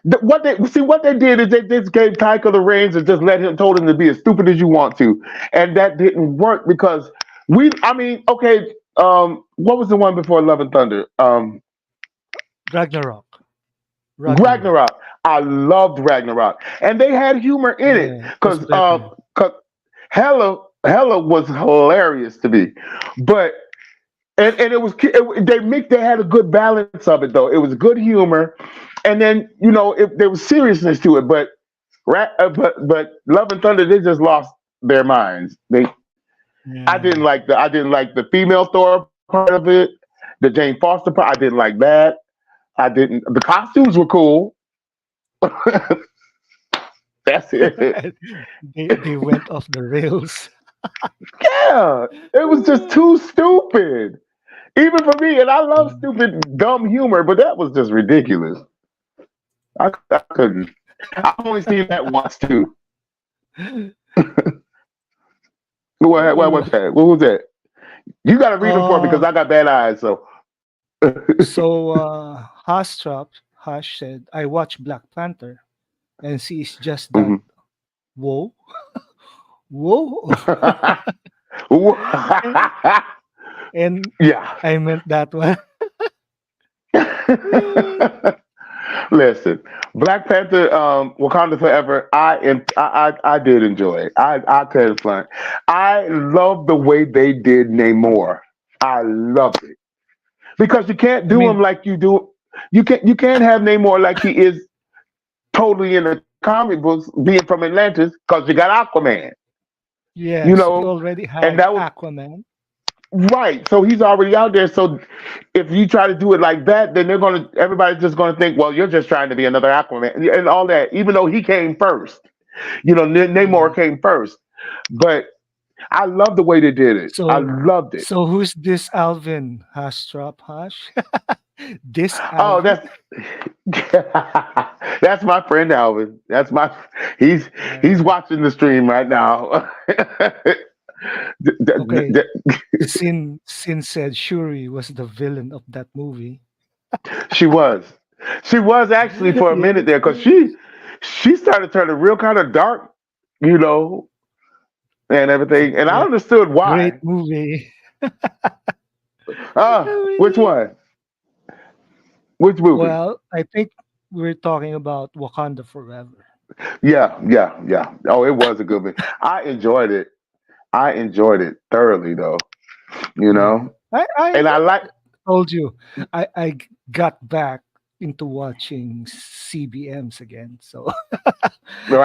what they did is they just gave Taika the reins and just told him to be as stupid as you want to, and that didn't work because I mean, okay, what was the one before Love and Thunder? Ragnarok. Ragnarok. Ragnarok. I loved Ragnarok, and they had humor in it Yeah, it was because better. Hella was hilarious to me, but and it was they had a good balance of it though. It was good humor, and then there was seriousness to it. But but Love and Thunder, they just lost their minds. I didn't Yeah. like the female Thor part of it, the Jane Foster part. I didn't like that. I didn't. The costumes were cool. That's it. They went off the rails. Yeah, it was just too stupid. Even for me, and I love stupid, dumb humor, but that was just ridiculous. I couldn't. I've only seen that once too. What was that? What was that? You got to read them for me because Uh, I got bad eyes. So so Hash said, I watched Black Panther and she's just that. Mhm. Whoa. Whoa. And Yeah. I meant that one. Listen, Black Panther, Wakanda Forever. I did enjoy it. I had fun. I love the way they did Namor. I loved it because you can't I do him mean, like you do. You can't have Namor like he is totally in the comic books, being from Atlantis, because you got Aquaman. You yes, we know, already and have that was Aquaman. right. So he's already out there. So if you try to do it like that, then everybody's just gonna think, well, you're just trying to be another Aquaman and all that. Even though he came first, Yeah. Namor came first. But I love the way they did it. I So loved it. so who's this Alvin Hastrop Hash? This Oh, Alvin? that's that's my friend Alvin. He's he's Uh, watching the stream right now. D- d- okay. d- Sin said Shuri was the villain of that movie. she was. She was actually for a minute there because Yeah. she started turning real kind of dark, you know, and everything. And I Yeah. understood Great why. movie. Which Really? one? Which movie? Well, I think we're talking about Wakanda Forever. Yeah, yeah, yeah. Oh, it was a good movie. I enjoyed it. I enjoyed it thoroughly, though. You Yeah. know, I and I like told you got back into watching CBMs again. So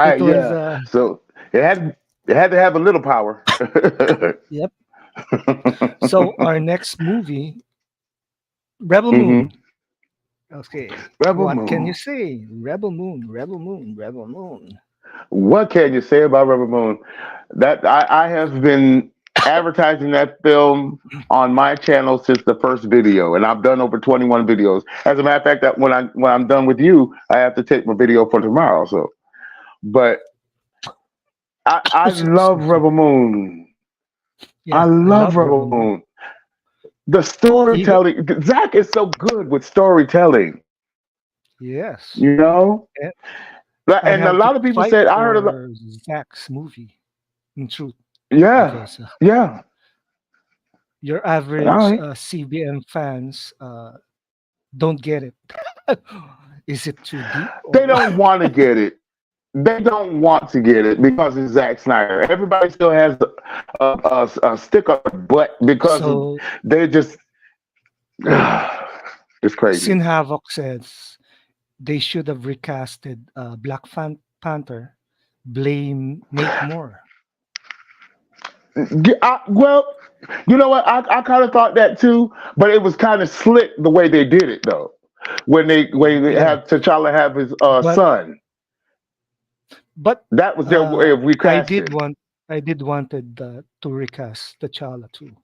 it right. was Yeah. So it had to have a little power. yep. So our next movie, Rebel hmm Moon. Okay. Rebel What can you Moon. say? Rebel Moon, Rebel Moon, Rebel Moon. What can you say about Rebel Moon? That I have been advertising that film on my channel since the first video, and I've done over 21 videos. As a matter of fact, that when I'm done with you, I have to take my video for tomorrow. So, But I love Excuse me. Rebel Moon. I Yeah, I love love Rebel Rebel Moon. Moon. The Even storytelling. Zach is so good with storytelling. yes, You know, eh, I and a have to lot of people fight said I heard a lot. for Zach's movie. In truth, Yeah, because yeah. your All average right. CBM fans don't get it. Is it too deep or They what? don't want to get it. They don't want to get it because it's Zack Snyder. Everybody still has a stick up their butt because of, So they just it's crazy. Sin Havoc says they should have recasted Panther. Blame Nate Moore. Well, you know what? I kind of thought that too, but it was kind of slick the way they did it though. When they Yeah, have T'Challa have his but son, but that was their way of I did recasting. want to recast T'Challa too.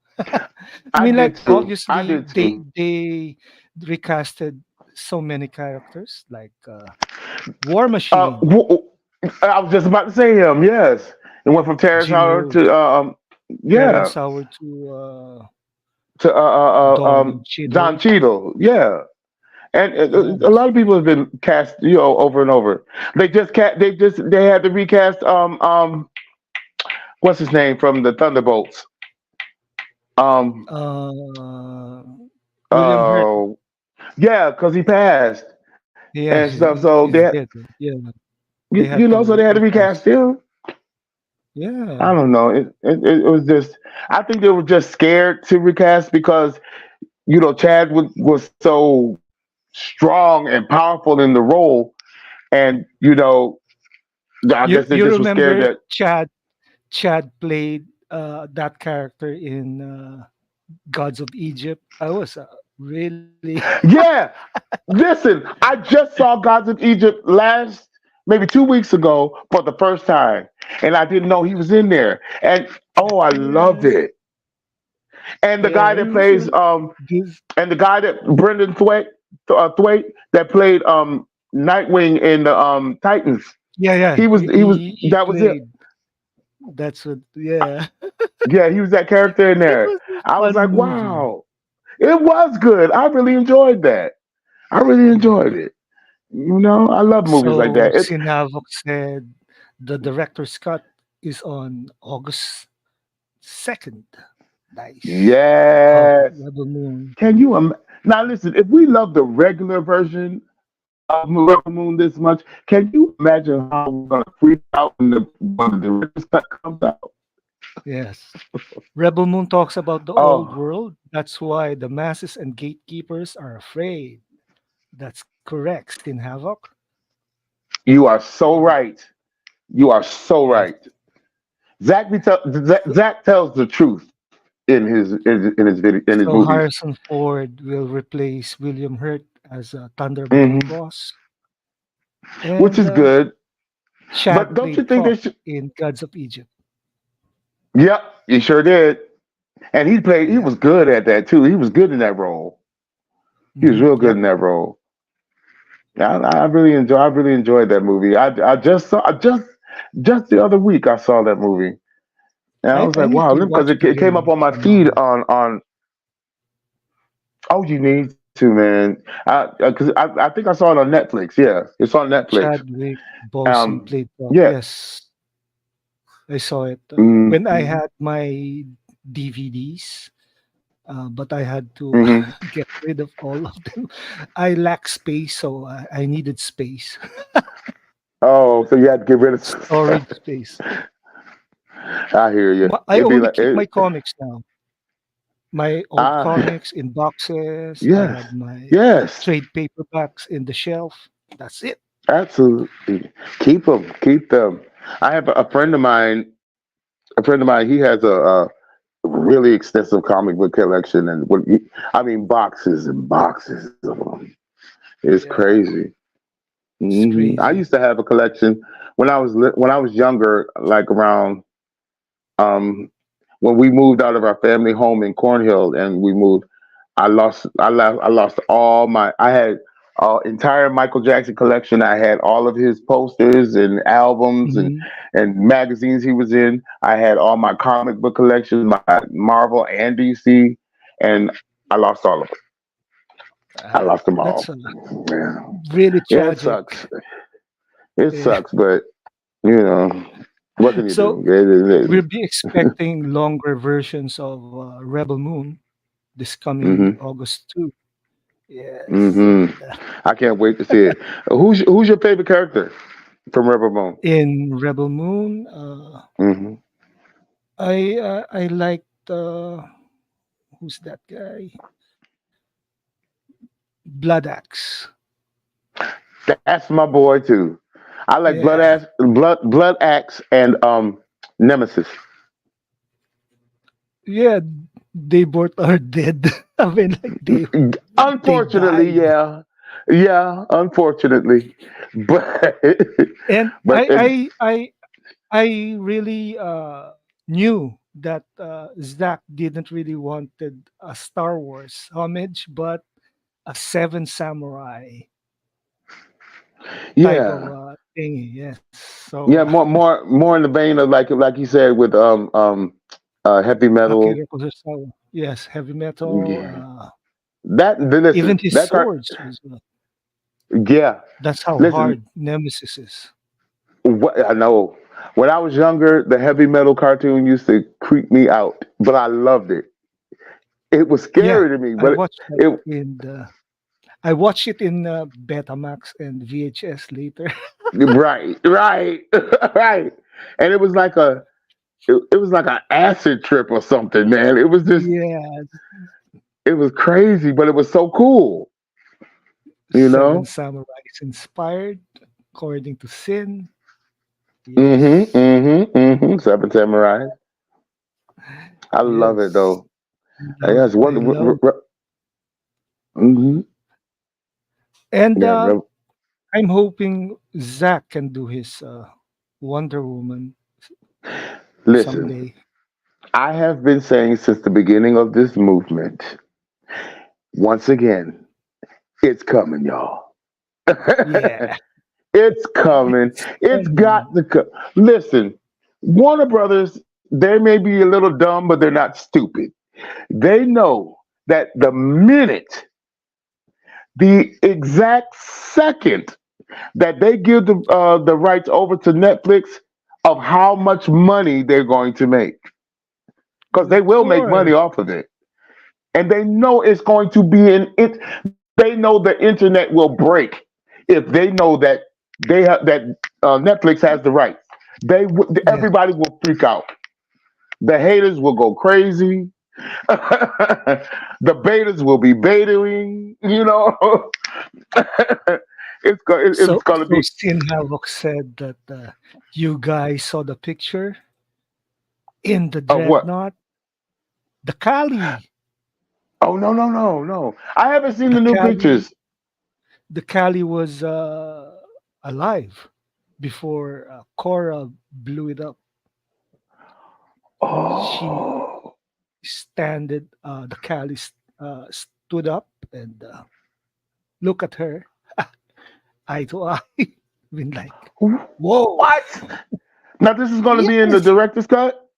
I I mean, like did too. I obviously did too. they recasted so many characters like War Uh, Machine, w- I was just about to say him. Yes, it went from Terrence Jim Howard Rose, to yeah, Terrence Howard to to Don Don Cheadle. Cheadle. Yeah, and a Yes. lot of people have been cast, over and over. They had to recast what's his name from the Thunderbolts. Um, Uh, William Hurt. uh, yeah, because he passed Yeah, and stuff. So he's dead. Yeah, they had so they to had to recast recast. him. I Yeah. don't know. It was just. I think they were just scared to recast because Chad was so strong and powerful in the role, and I guess they You just were scared remember that. Chad played that character in Gods of Egypt. I was really Yeah, listen, I just saw Gods of Egypt maybe 2 weeks ago for the first time, and I didn't know he was in there, and oh, I loved yeah, it. And the yeah, guy it that was plays this and the guy that Brendan Thwait that played Nightwing in the Titans. yeah, yeah. He was He that was it. played that's what yeah. Yeah, he was that character in It there. was a I was fun like, movie. wow, it was good. I really enjoyed that. I really enjoyed Yeah. it. I love movies like So that. Sin Havoc said the director's cut is on August 2nd. Nice. Of Yes. Rebel Moon. Can you now listen? If we love the regular version of Rebel Moon this much, can you imagine how we're gonna freak out when the director's cut comes out? Yes. Rebel Moon talks about the old Oh, world. That's why the masses and gatekeepers are afraid. That's correct, Sin Havoc. you are so right. You are so Yes. right. Zach tells the truth in his video in his So movies. Harrison Ford will replace William Hurt as a Thunderbolt Hmm. Ross, Which and is good. Chad But don't you played think they Toph should? in Gods of Egypt. Yep, he sure did. And he Yeah. was good at that too. He was good in that role. He was real good Yep. in that role. Yeah, I really enjoyed that movie. I just saw just the other week I saw that movie. And I was I like, need wow, to because watch it came up again on my feed somehow. on oh, you need to, man. I think I saw it on Netflix. Yeah, it's on Netflix. Chadwick Boseman Um played Toph. yeah. Yes, I saw it when I Mm-hmm. had my DVDs, but I had to Mm-hmm. get rid of all of them. I lack space, so I needed space, Oh, so you had to get rid of some stuff. storage space. I hear you. I It'd be only like keep my comics now. My old ah comics in boxes. I yes. have my Yes. trade paperbacks in the shelf. That's it. Absolutely. Keep them. Keep them. I have a friend of mine. A friend of mine. He has a really extensive comic book collection, and I mean, boxes and boxes of them. It's Yeah, crazy. it's I crazy. used to have a collection when I was younger, like around um, when we moved out of our family home in Cornhill, and we moved. I lost all my. I had entire Michael Jackson collection. I had all of his posters and albums Hmm. and magazines he was in. I had all my comic book collections, my Marvel and DC, and I lost all of them. I lost them That's all. Yeah, really yeah, it tragic. sucks. It Yeah. sucks, but you know, what can you do? So we'll be expecting longer versions of Rebel Moon this coming Mm-hmm. August 2. Yes, Mm-hmm. and I can't wait to see it. Who's your favorite character from Rebel Moon? in Rebel Moon, Mm-hmm. I liked who's that guy? Blood Axe. That's my boy too. I like Yeah, Blood Axe, and Nemesis. yeah. They both are dead. I mean, like they Unfortunately, died, yeah, yeah. Unfortunately, but and but I really knew that Zach didn't really wanted a Star Wars homage, but a Seven Samurai type of yeah, thingy. Yes. So yeah. More in the vein of like you said with heavy metal. Akira Kurosawa. Yes, heavy metal. Yeah, listen Even his that car. swords was. Yeah, That's how listen. hard Nemesis is. What I know. When I was younger, the heavy metal cartoon used to creep me out, but I loved it. It was Yeah, scary to me, I but watched that it in the. I watched it in Betamax and VHS later. right, right, right. And it was like an acid trip or something, man. It was just Yeah, it was crazy, but it was so cool, you Seven know? Samurais inspired according to Sin. Mm-hmm. Yes. Mm-hmm. Mm-hmm. Seven Samurai. I love it Yes. though. Yes, I love mm-hmm. and Yeah, I'm hoping Zach can do his Wonder Woman listen, someday. I have been saying since the beginning of this movement, once again, it's coming, y'all. Yeah. It's coming. It's It's coming. got to come. Listen, Warner Brothers, they may be a little dumb, but they're not stupid. They know that the exact second that they give the rights over to Netflix of how much money they're going to make, because they Of will make money course. off of it, and they know it's going to be in it. They know the internet will break if they know that Netflix has the rights. Yeah. Everybody will freak out. The haters will go crazy. The betas will be betaing. You know, it's going to So be. Sin Havoc said that you guys saw the picture in the Of what? Dreadnought. The Kali. Oh no, no, no, no! I haven't seen The the new Kali. pictures. The Kali was alive before Cora blew it up. She Oh, the Kali stood up and look at her eye to eye. Been like, whoa, what? Now this is going to be in the yes, director's cut.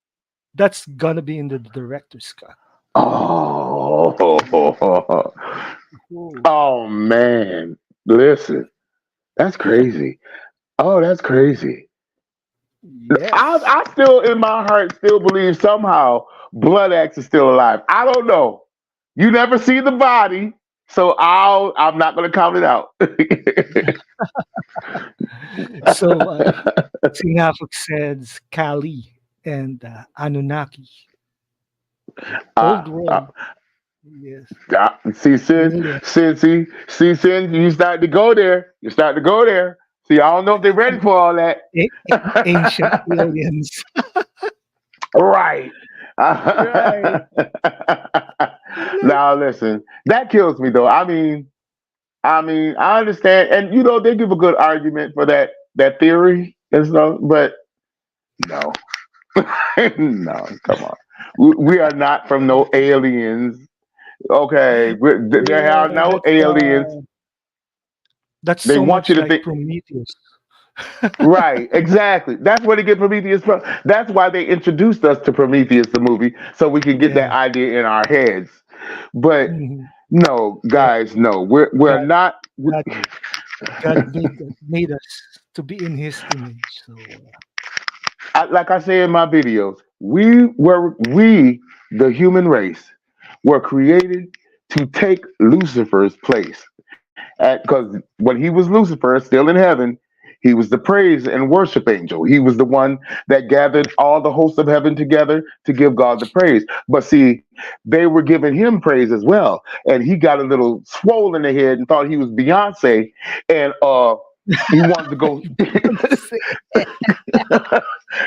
that's gonna be in the director's cut. Oh, Whoa. oh man! Listen, that's crazy. Oh, that's crazy. Yes. I still, in my heart, still believe somehow Blood Axe is still alive. I don't know. You never see the body, so I'm not going to count it out. So Sinafok says Kali and Anunnaki. Old uh, uh, world. Yes. see, Aliens. Sin, you start to go there. You start to go there. See, I don't know if they're ready for all that. Ancient aliens. Right. Right. Like, Now listen, that kills me though. I understand, and they give a good argument for that theory and stuff, but no, no, come on, we are not from no aliens. Okay, there yeah, are no that's aliens. That's They so want you much to like think. Prometheus. Right, exactly. That's where they get Prometheus from. That's why they introduced us to Prometheus, the movie, so we can get that Yes. idea in our heads. But Mhm. no, Yeah. guys, no, we're God, not. God, God made us to be in His image. So Like I say in my videos, we the human race were created to take Lucifer's place. Because when he was Lucifer, still in heaven, he was the praise and worship angel. He was the one that gathered all the hosts of heaven together to give God the praise. But see, they were giving him praise as well, and he got a little swollen in the head and thought he was Beyonce, and he wanted to go.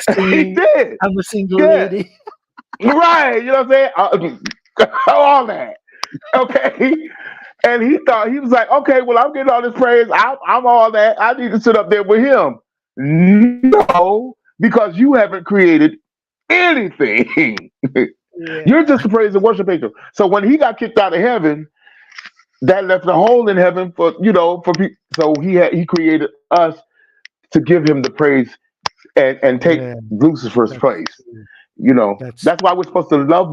He singing, did, "I'm a single yeah, lady." right. You know what I'm saying? All that, okay. And he thought he was like, okay, well, I'm getting all this praise. I'm all that. I need to sit up there with him. No, because you haven't created anything. You're Yeah. just a praise and worship angel. So when he got kicked out of heaven, that left a hole in heaven for for people. So he created us to give him the praise and take Yeah. Lucifer's That's place. true. That's That's why we're supposed to love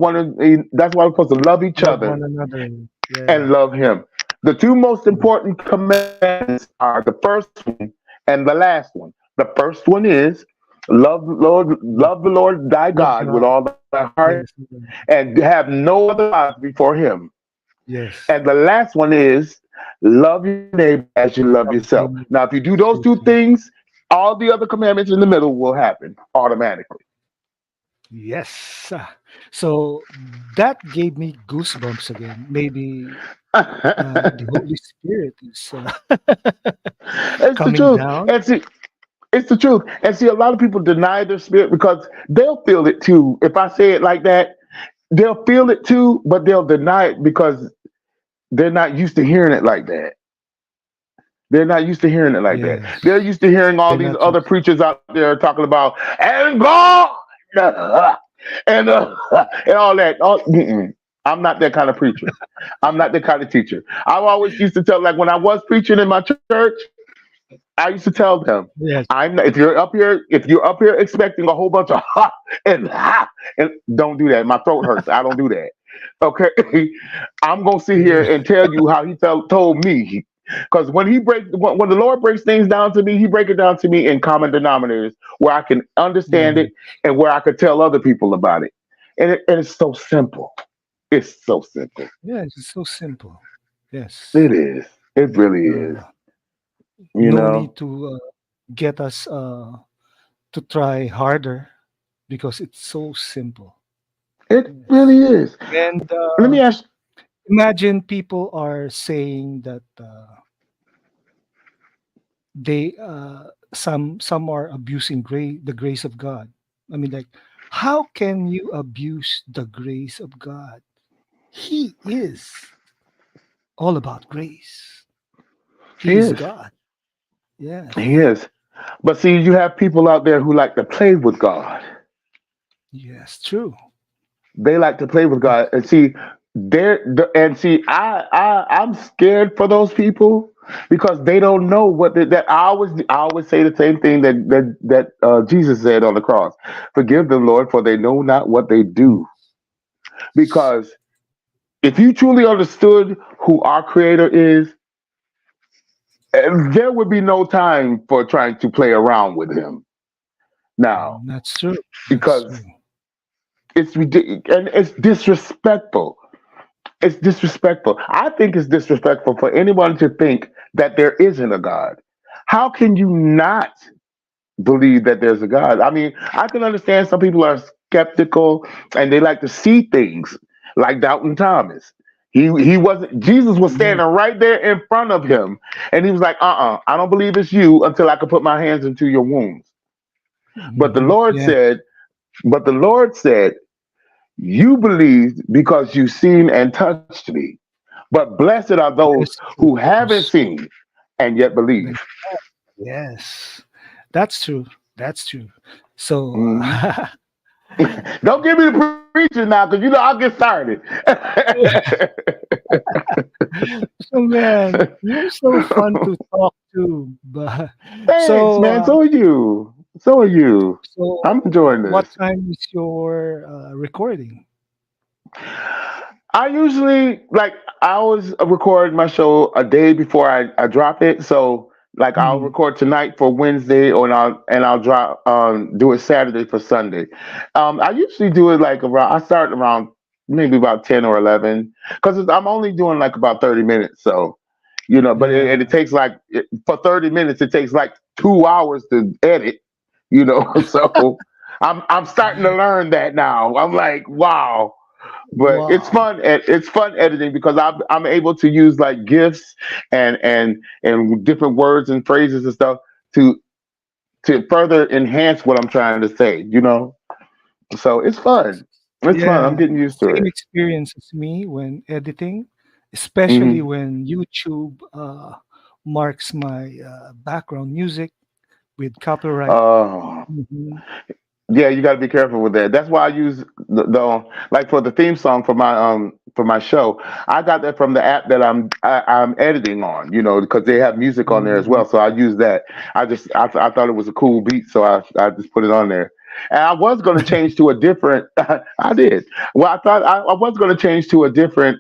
that's why we're supposed to love each love other one another. Yeah. and love him. The two most important commandments are the first one and the last one. The first one is love the Lord thy Love God with God. all thy heart Yes. and have no other gods before him. Yes. And the last one is love your neighbor as you love Love yourself. him. Now, if you do those two things, all the other commandments in the middle will happen automatically. Yes. So that gave me goosebumps again. Maybe the Holy Spirit is It's the coming truth. down. And see, it's the truth. And see, a lot of people deny their spirit because they'll feel it too. If I say it like that, they'll feel it too, but they'll deny it because they're not used to hearing it like that. They're not used to hearing it like that. They're Yes. used to hearing all They're these not other used. preachers out there talking about and God and and all that. I'm not that kind of preacher. I'm not that kind of teacher. I always used to tell, like when I was preaching in my church, I used to tell them, Yes. I'm not, if you're up here expecting a whole bunch of and don't do that. My throat hurts. I don't do that. Okay, I'm gonna sit here Yeah. and tell you how he told me. Because when the Lord breaks things down to me, He break it down to me in common denominators where I can understand Yeah. it and where I could tell other people about it. And it's so simple. It's so simple. Yeah. It's so simple. It Yes. is. It really is. Uh, You no know, need to get us to try harder because it's so simple. it Yes. really is. And Let me ask. imagine people are saying that they some are abusing the grace of God. I mean, like, how can you abuse the grace of God? He is all about grace. He He is is. God. He Yes. is. But see, you have people out there who like to play with God. Yes, true. They like to play with God, Yes. and see, and see, I'm scared for those people because they don't know that I always say the same thing that Jesus said on the cross. Forgive them, Lord, for they know not what they do. Because if you truly understood who our Creator is, there would be no time for trying to play around with Him now, That's true. That's because true. it's ridiculous and it's disrespectful. It's disrespectful. I think it's disrespectful for anyone to think that there isn't a God. How can you not believe that there's a God? I mean, I can understand some people are skeptical and they like to see things like Doubting Thomas. He wasn't Jesus was Yeah. standing right there in front of him and he was like, I don't believe it's you until I can put my hands into your wounds. But the Lord Yeah. said, but the Lord said, you believed because you've seen and touched me. But blessed are those Blessed are who haven't those seen and yet that- believe. yes. That's true. That's true. So Mhm. Don't give me the preaching now, because I'll get started. So man, you're so fun to talk to. But Thanks, so man. So are you. So are you. I'm enjoying what this. time is your recording? I usually I always record my show a day before I drop it. So like I'll Mm, record tonight for Wednesday, or I'll drop do it Saturday for Sunday. I usually do it like around. I start around maybe about 10 or 11, because I'm only doing like about 30 minutes. So but yeah, and it takes for 30 minutes it takes like 2 hours to edit. So I'm starting to learn that now. I'm like, wow. But it's wow. fun. It's fun editing, because I'm able to use like gifs and different words and phrases and stuff to further enhance what I'm trying to say. So it's fun. It's fun. I'm Yeah, getting used to same it. experience as me when editing, especially Hmm. when YouTube marks my background music with copyright. Oh. Mhm. Yeah, you got to be careful with that. That's why I use like for the theme song for my show. I got that from the app that I'm editing on. Because they have music on there as Mhm. well. So I use that. I thought it was a cool beat, so I just put it on there. And I was going to change to a different. I did. Well, I thought I was going to change to a different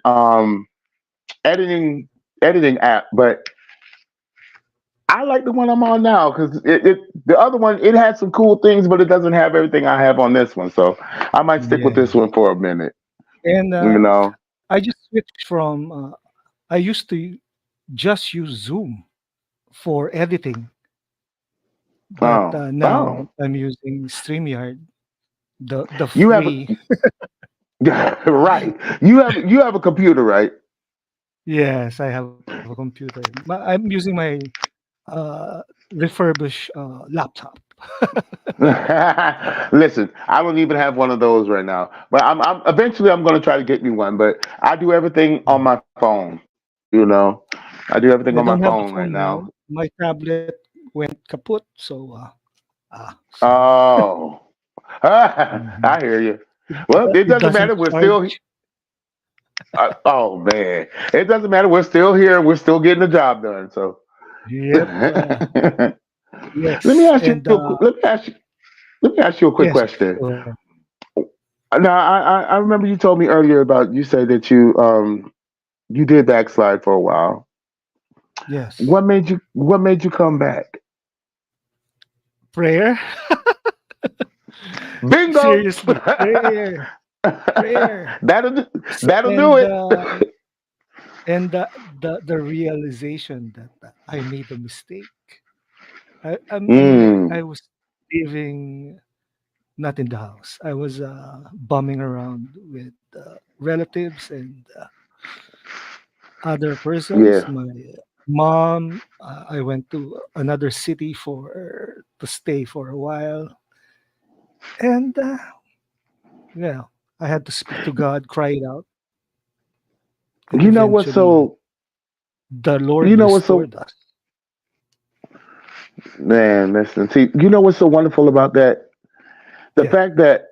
editing editing app, but I like the one I'm on now, because the other one, it had some cool things, but it doesn't have everything I have on this one. So I might stick with Yeah, this one for a minute. and You know. I just switched from. I used to just use Zoom for editing, but Oh, now oh, I'm using StreamYard, the you have free. right. You have a computer, right? Yes, I have a computer. I'm using my refurbished laptop. Listen, I don't even have one of those right now, but I'm eventually I'm going to try to get me one. But I do everything on my phone. You know, I do everything on I my don't have phone the right phone now. now. My tablet went kaput, so so Oh, mhm. I hear you. Well, it It doesn't doesn't matter. We're still. charge. Oh man, it doesn't matter. We're still here. We're still getting the job done. So, Yep. let me Yes, ask you. and Let me ask you a quick yes. question. Go ahead. Now, I remember you told me earlier about, you said that you did backslide for a while. Yes. What made you come back? Prayer. Bingo. Seriously, prayer, prayer, that'll that'll do and it. the realization that I made a mistake. I Mm, was living not in the house. I was bumming around with relatives and other persons. yeah, My mom. I went to another city to stay for a while, and yeah, I had to speak to God, cry it out, and you know what's eventually so the you Lord know what's so restored us. man, listen, see, you know what's so wonderful about that? The Yeah. fact that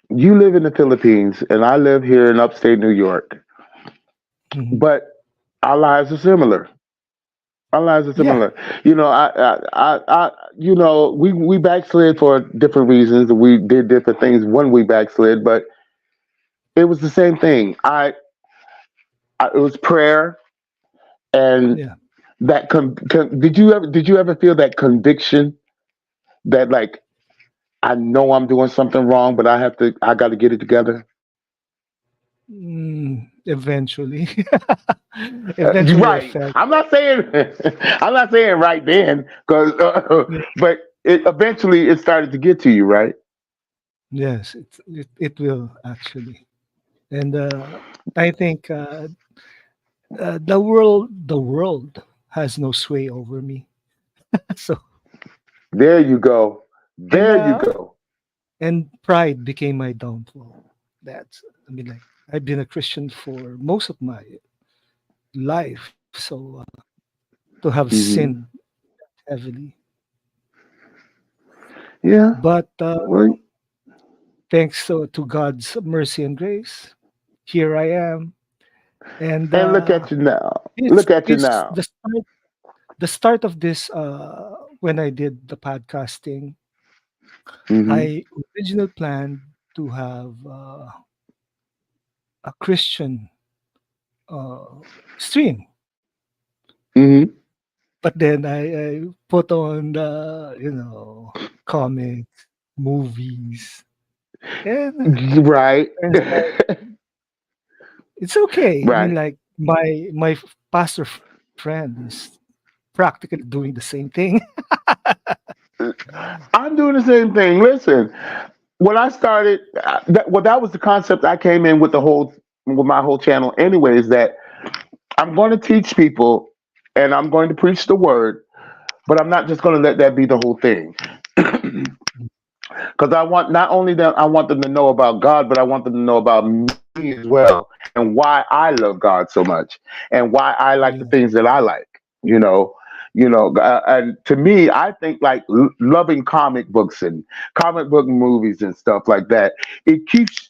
you live in the Philippines and I live here in upstate New York, Mhm. but our lives are similar. Our lives are Yeah. similar. We backslid for different reasons. We did different things when we backslid, but it was the same thing. It was prayer, and Yeah. did you ever feel that conviction that, like, I know I'm doing something wrong, but I got to get it together. Eventually, eventually, I Right. felt. I'm not saying I'm not saying right then, because Yeah. but eventually it started to get to you, right? Yes, it will actually, and I think the world has no sway over me. So There you go. and There you go. pride became my downfall. That's I mean, like I've been a Christian for most of my life, so to have sinned Hmm. heavily, Yeah. but Well, thanks to God's mercy and grace, here I am. And And look at you now. it's Look at you it's now. the start of this when I did the podcasting. Hmm. I originally planned to have a Christian uh, stream, Hmm. but then I put on the comics, movies, and Right. turns out it's okay. I mean, Right. like my pastor friend is practically doing the same thing. I'm doing the same thing. Listen, when I started, that was the concept I came in with with my whole channel. Anyways, that I'm going to teach people, and I'm going to preach the word, but I'm not just going to let that be the whole thing. Because I want not only them, I want them to know about God, but I want them to know about me as well, and why I love God so much, and why I like the Yeah, things that I like. You know, and to me, I think like loving comic books and comic book movies and stuff like that. It keeps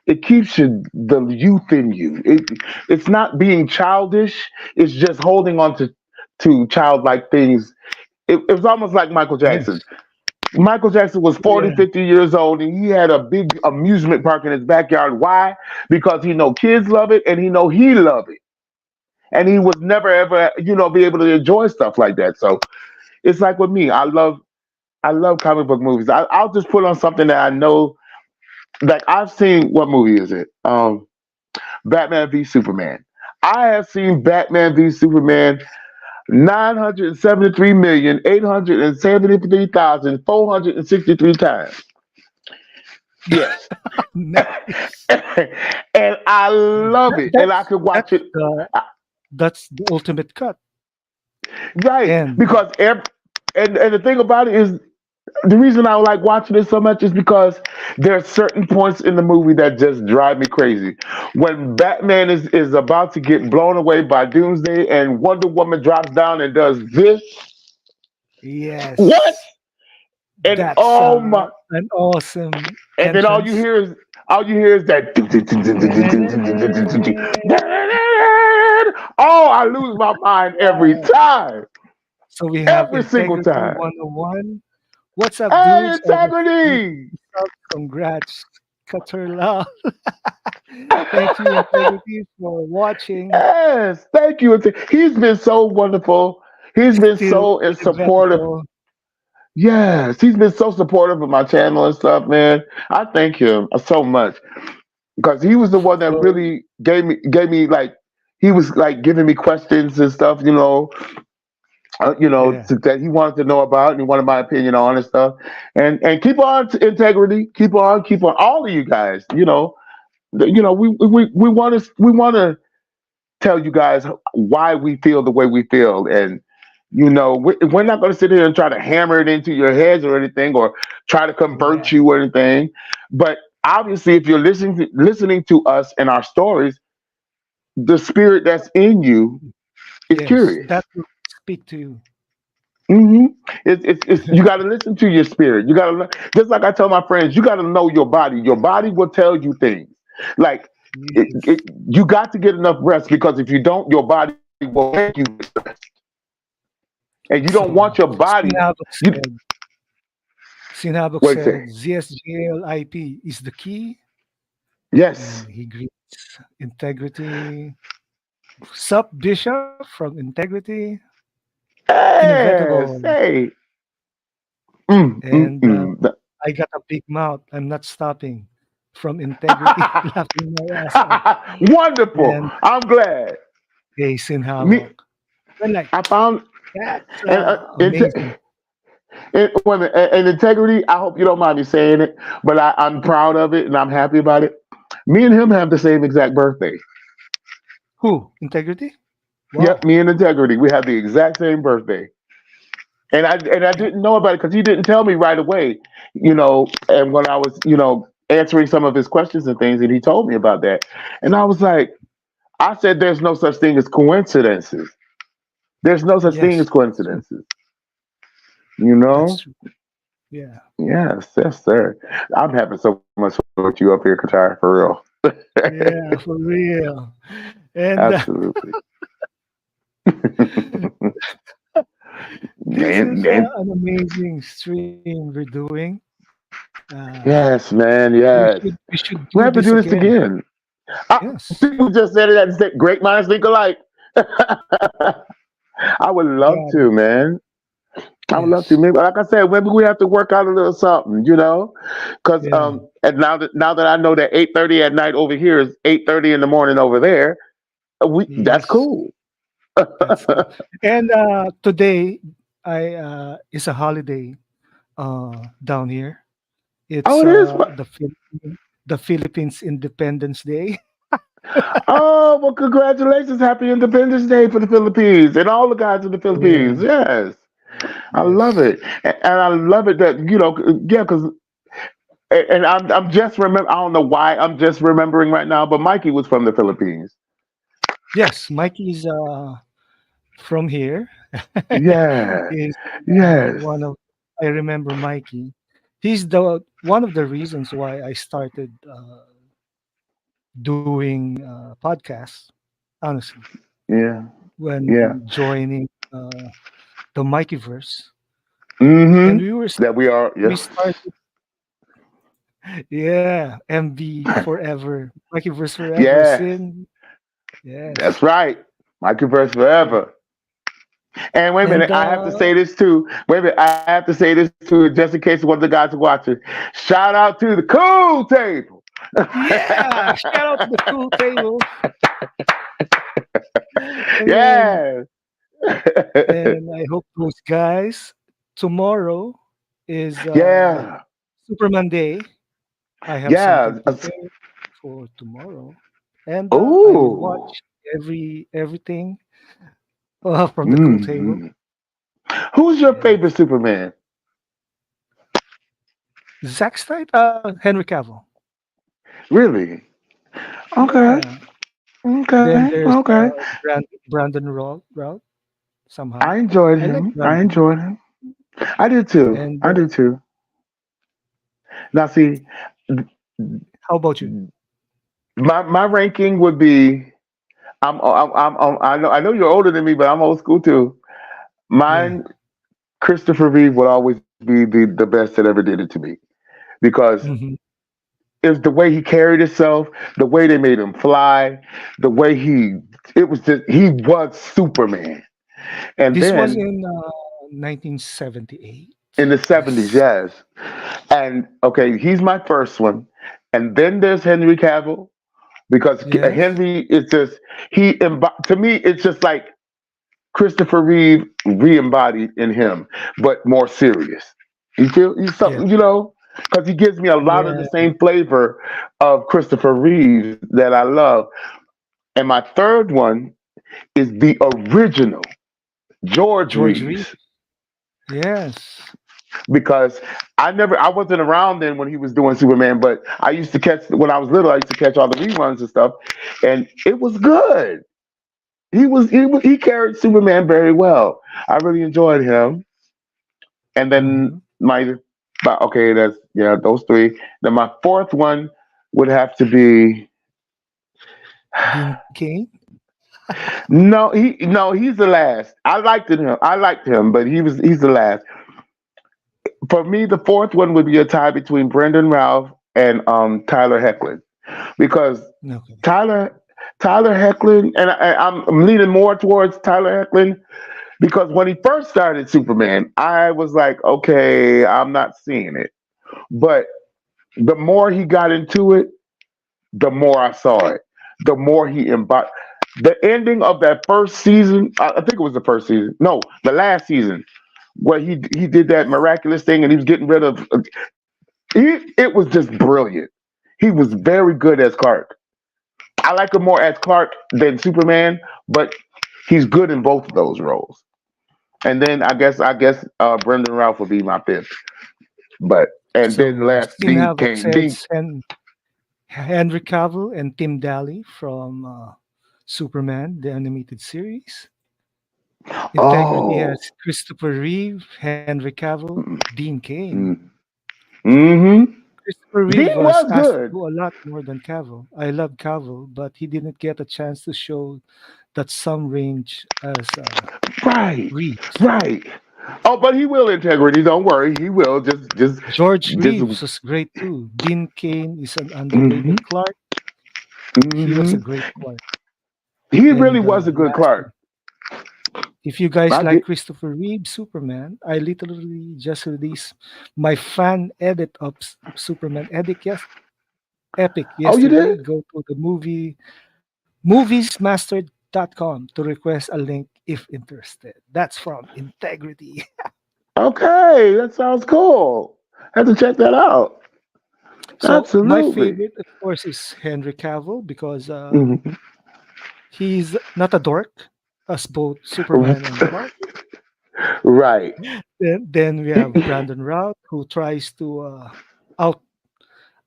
the youth in you. It's not being childish. It's just holding on to childlike things. It was almost like Michael Jackson. yes, Michael Jackson was 40, yeah, 50 years old, and he had a big amusement park in his backyard. Why? Because he know kids love it, and he love it, and he was never ever be able to enjoy stuff like that. So it's like with me. I love comic book movies. I'll just put on something that I know. Like I've seen, what movie is it? Batman v Superman. I have seen Batman v Superman 973,873,463 times. Yes. nice. And I love That, it. And I that's could watch that's it. the that's the ultimate cut. Right. And Because and the thing about it is, the reason I like watching it so much is because there are certain points in the movie that just drive me crazy. When Batman is about to get blown away by Doomsday and Wonder Woman drops down and does this. What? yes, And that's oh my, an awesome and then entrance. all you hear is that. Oh, I lose my mind every Wow. time. So we have Every single Integrity time. 101. What's up, Hey, dudes? Over 50 integrity. subs. Congrats, Katurla. Thank you, Integrity, for watching. Yes, thank you. He's been so wonderful. He's been Still so supportive. eventful. Yes, he's been so supportive of my channel and stuff, man. I thank him so much because he was the one that So, really gave me like he was like giving me questions and stuff, yeah, that he wanted to know about and he wanted my opinion on and stuff. And keep on integrity, keep on all of you guys. We want to tell you guys why we feel the way we feel. And we're not going to sit here and try to hammer it into your heads or anything, or try to yeah, convert you or anything. But obviously, if you're listening to us and our stories, the spirit that's in you is yes, curious. that will speak to you. Hmm. It's you got to listen to your spirit. You got to, just like I tell my friends, you got to know your body. Your body will tell you things. Like Yes. you got to get enough rest, because if you don't, your body will make you rest, and you don't want So, your body. You Sinabok what do you say? said, ZSGL IP is the key, Yes. and he greets Integrity. Sup, Bishop from Integrity, Yes. inevitable. Hey. And Mm. I got a big mouth. I'm not stopping from Integrity, laughing my ass off. Wonderful. And I'm glad. Jason Me. Havoc. And like, I found that's and amazing. wait a minute, and integrity. I hope you don't mind me saying it, but I'm proud of it and I'm happy about it. Me and him have the same exact birthday. Who? Integrity? Yep, Wow. me and integrity. We have the exact same birthday. And I didn't know about it because he didn't tell me right away, And when I was, answering some of his questions and things, and he told me about that, and I was like, I said, "There's no such thing as coincidences. There's no such thing Yes, as that's true. coincidences." You That's know? true. Yeah, Yes, sir. I'm having so much fun with you up here, Qatar, for real. yeah, for real. And Absolutely. this and, is and an amazing stream we're doing. yes, man, yes. We should We do have to this do this again. again. Yes. See, we just said it. Great minds think alike. I would love Yeah. to, man. I would love to. Yes. Maybe, like I said, maybe we have to work out a little something, because Yeah. and now that I know that 8:30 at night over here is 8:30 in the morning over there, that's Yes. cool. That's cool. And today, I is a holiday down here. Oh, It's it is. The Philippines Independence Day. Oh, well, congratulations. Happy Independence Day for the Philippines and all the guys in the Philippines. Yeah. Yes. I love Yes. it. And I love it that, yeah, because, and I'm just remember, I don't know why I'm just remembering right now, but Mikey was from the Philippines. Yes. Mikey's from here. Yes. Is Yes. one of I remember Mikey. He's the one of the reasons why I started doing podcasts. Honestly, Yeah. Yeah. when joining the Mikeyverse, and Mm-hmm. we were That we are, we yeah. started, yeah, MV forever, Mikeyverse forever, Yes. sin, yes, That's right. Mikey verse forever. And wait a and minute, I have to say this too. Wait a minute, I have to say this too, just in case one of the guys are watching. Shout out to the cool table. yeah, shout out to the cool table, and then Yeah. and I hope those guys tomorrow is Yeah. Superman Day. I have something Yeah. prepared for tomorrow, and I will Ooh. watch everything from the cool table. Mm. Who's your Yes, favorite Superman? Zack Snyder, Henry Cavill. Really? Okay. Yeah. Then Okay. there's Okay. Brandon Rout somehow. I enjoyed I like him. I Brandon. enjoyed him. I did too. And I did too. Now see, how about you? my ranking would be. I know you're older than me, but I'm old school too. Yeah. Mine, Christopher Reeve would always be the best that ever did it to me because Hmm. it's the way he carried himself, the way they made him fly, the way it was just, he was Superman. And This was then in 1978. in the 70s, Yes. yes. And okay, he's my first one. And then there's Henry Cavill because Yes. Henry is just, to me, it's just like Christopher Reeve re-embodied in him, but more serious. You feel you Yeah. something, because he gives me a lot of the Yeah. same flavor of Christopher Reeves that I love. And my third one is the original George George Reed. Reeves Yes. because I wasn't around then when he was doing Superman, but I used to catch when I was little. I used to catch all the reruns and stuff, and it was good. He carried Superman very well. I really enjoyed him. And then Hmm. but okay, that's yeah, those three. Then my fourth one would have to be Dean Kane. no, he's the last. I liked him, but he's the last. For me, the fourth one would be a tie between Brendan Ralph and Tyler Hecklin because Okay. Tyler Tyler Hecklin, and I'm leaning more towards Tyler Hecklin because when he first started Superman, I was like, okay, I'm not seeing it. But the more he got into it, the more I saw it. The more he embodied. The ending of that first season, I think it was the first season. No, the last season, where he did that miraculous thing and he was getting rid of. It was just brilliant. He was very good as Clark. I like him more as Clark than Superman, but he's good in both of those roles. And then Brendan Ralph would be my fifth. But and then So last Sin Dean Havoc Kane. Dean says Henry Cavill and Tim Daly from Superman, the animated series. Integrity has Oh. Christopher Reeve, Henry Cavill, Dean Kane. Mm. Mm-hmm. Christopher Reeve Dean was was asked to good. do a lot more than Cavill. I love Cavill, but he didn't get a chance to show that some range as Right. Reeves. Right. Oh, but he will integrity. Don't worry. He will. George Just. Reeves was great too. Dean Kane is an Mm-hmm. underrated Clark. He was a Mm-hmm. great Clark. He really And was a good lastly, Clark. if you guys I like get. Christopher Reeve Superman, I literally just released my fan edit of Superman epic Oh, you yesterday. did? Go to the moviesmastered.com to request a link if interested. That's from Integrity. Okay, that sounds cool. Have to check that out. So my Absolutely. favorite, of course, is Henry Cavill because Mhm. he's not a dork, as both Superman and Clark. Right. Then we have Brandon Routh, who tries to out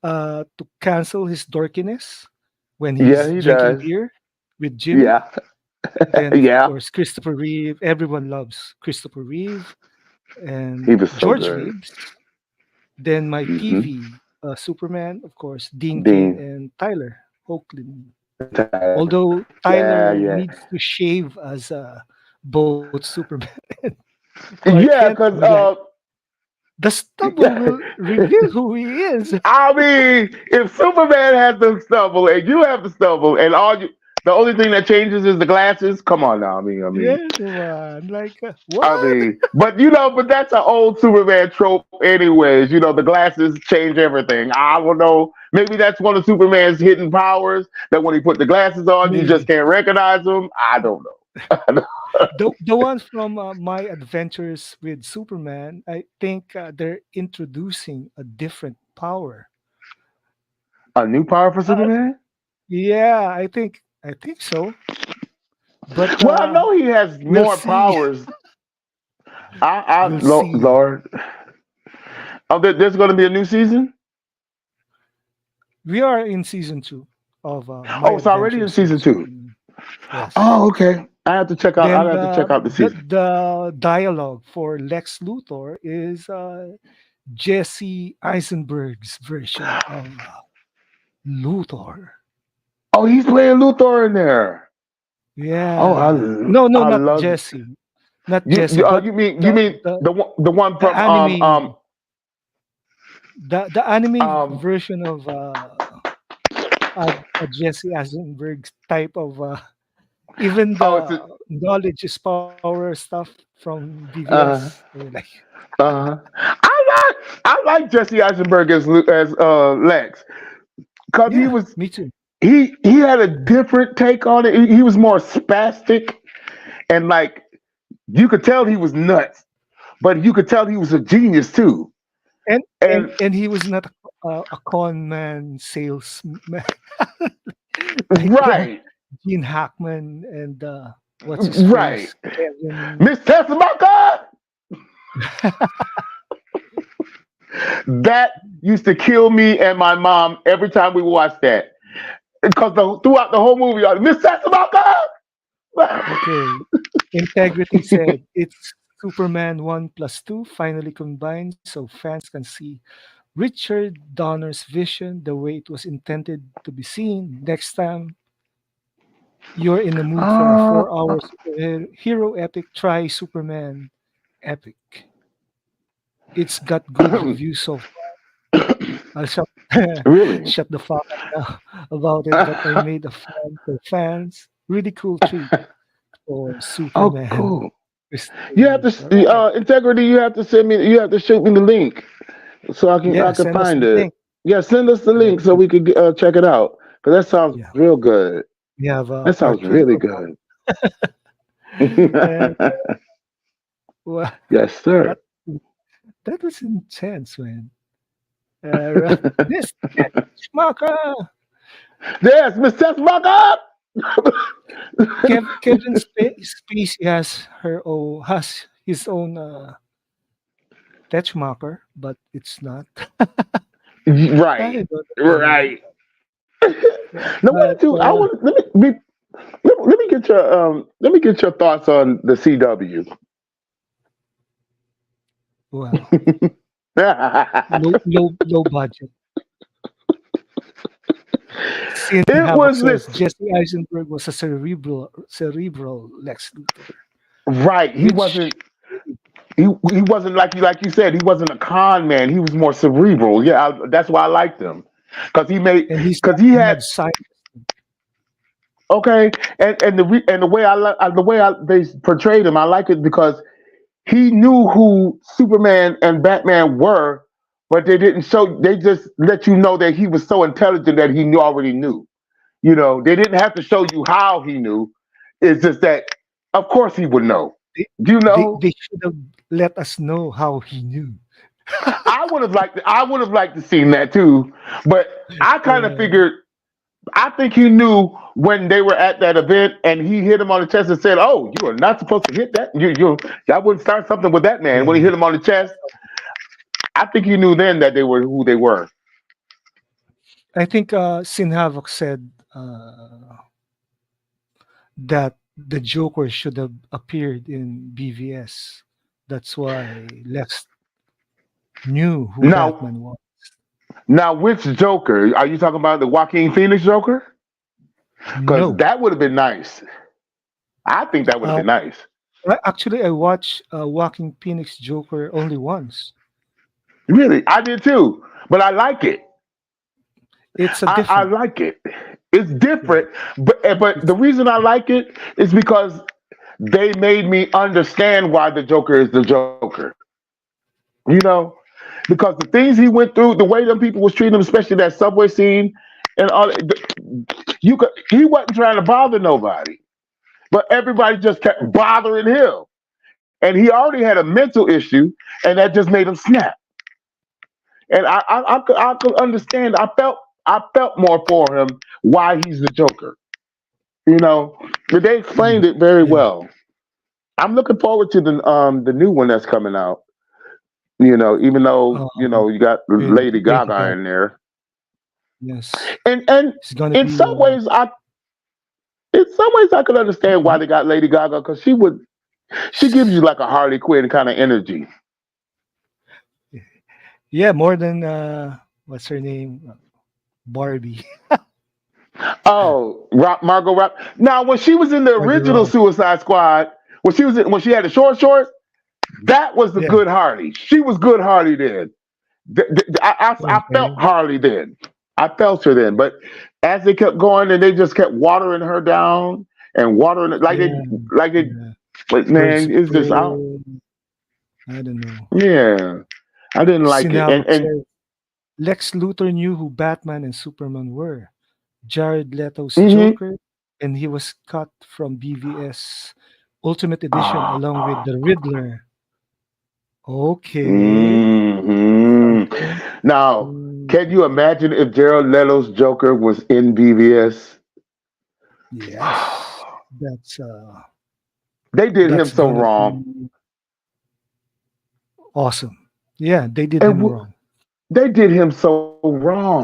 to cancel his dorkiness when Yeah, he's he drinking does. beer with Jimmy. Yeah. Then, of Yeah. course, Christopher Reeve. Everyone loves Christopher Reeve He and was so George good. Reeves. Then my Hmm. PV, Superman, of course, Dean Kane Dean. and Tyler Hoechlin. Yeah, Although yeah. Tyler needs to shave as both Superman and Clark Yeah, Kent, because I'm like, the stubble will reveal who he is. I mean, if Superman has the stubble and you have the stubble and the only thing that changes is the glasses. Come on now. Yeah, come on. Like, I what? mean, but that's an old Superman trope, anyways. The glasses change everything. I don't know. Maybe that's one of Superman's hidden powers. That when he put the glasses on, you just Maybe. can't recognize him. I don't know. The one from My Adventures with Superman, I think they're introducing a different power. A new power for Uh, Superman? yeah, I think so. But Well, I know he has we'll more see. powers. We'll see. Lord. Oh, there's going to be a new season. We are in season 2 of My Oh, it's already in Adventures with season two. Superman. Yes. Oh, okay. I have to check out. I Then have to check out the season. the dialogue for Lex Luthor is Jesse Eisenberg's version of Luthor. Oh, he's playing Luthor in there. Oh, Yeah. No, no, I not love Jesse. Not Jesse, but you mean the the one the from anime the anime um version of a Jesse Eisenberg type of even oh it's a, the knowledge is power stuff from uh BVS. Like, I like Jesse Eisenberg as Lex because yeah, me too. he had a different take on it. He was more spastic and like you could tell he was nuts, but you could tell he was a genius too. And And and he was not a con man salesman like right, Gene Hackman and what's his right, face Kevin. Miss Tessmacher. That used to kill me and my mom every time we watched that because throughout the whole movie, Miss Tessmacher. Okay, Integrity said it's Superman 1 plus 2 finally combined so fans can see Richard Donner's vision the way it was intended to be seen. Next time you're in the mood for a Uh, 4 hour hero epic, try Superman Epic. It's got good reviews so far. I'll shut, really? shut the fuck up now about it, but I made a fan for fans. Really cool treat for Oh, Superman. cool. Christopher You have Reeve. All right. to integrity. You have to send me. You have to shoot me the link so Yeah, I can send us find the it. link. Yeah, send us the We'll link so do. we could check it out. Cause that sounds Yeah. real good. We have That part sounds 3 really or part. good. And well, Yes, sir. that that was intense, man. This Schmucker. Yes, Miss Tessmacher. Kevin Spacey has his own Tetchmarker, but it's not. I Right, don't know. right. Yeah, Now, what but do I want? Let me let me get your thoughts on the CW. Well, low budget. Sin It Havoc was says this Jesse Eisenberg was a cerebral Lex Luthor, right. He which wasn't. He wasn't like you said. He wasn't a con man. He was more cerebral. Yeah, that's why I liked him because and he's because not he a had mad scientist. okay, and the way they portrayed him, I like it because he knew who Superman and Batman were, but they didn't show. They just let you know that he was so intelligent that he already knew. You know, they didn't have to show you how he knew. It's just that, of course, he would know. They, Do you know? they should have let us know how he knew. I would have liked to seen that too, but I kind of Uh, figured. I think he knew when they were at that event, and he hit him on the chest and said, "Oh, you are not supposed to hit that. I wouldn't start something with that man." When he yeah, hit him on the chest, I think he knew then that they were who they were. I think Sin Havoc said that the Joker should have appeared in BVS. That's why Lex knew who Now, Batman was. now, which Joker are you talking about? The Joaquin Phoenix Joker? Because No. that would have been nice. I think that would have Uh, been nice. Actually, I watched Walking Phoenix Joker only once. Really, I did too. But I like it. It's a I different. like it. It's Yeah, different, but the it's reason I like it is because they made me understand why the Joker is the Joker. You know, because the things he went through, the way them people was treating him, especially that subway scene, and all he wasn't trying to bother nobody, but everybody just kept bothering him, and he already had a mental issue, and that just made him snap. And I could understand. I felt more for him why he's the Joker. You know, but they explained mm, it very yeah. well. I'm looking forward to the new one that's coming out. You know, even though Um, you got with Lady Lady Gaga Gaga. in there, Yes, and it's gonna in be. some ways I could understand why Mhm. they got Lady Gaga because she gives you like a Harley Quinn kind of energy. Yeah, more than what's her name, Barbie. Oh, Margot Rob. Now when she was in the Margot original Robbie. Suicide Squad, when she had the short shorts, that was the Yeah. good Harley. She was good Harley then. I felt Okay. Harley then. I felt her then. But as they kept going and they just kept watering her down and watering it Yeah. like they Yeah. but Birds man, of it's just out. Prey. I don't know. Yeah. I didn't like it. Sinabok And says Lex Luthor knew who Batman and Superman were. Jared Leto's mm-hmm. Joker, and he was cut from BVS Ultimate Edition Ah, along with the Riddler. Okay. hmm Something Now, to can you imagine if Jared Leto's Joker was in BVS? yes. They did him That's so gonna wrong. be awesome. Yeah, they did And him wrong. they did him so wrong.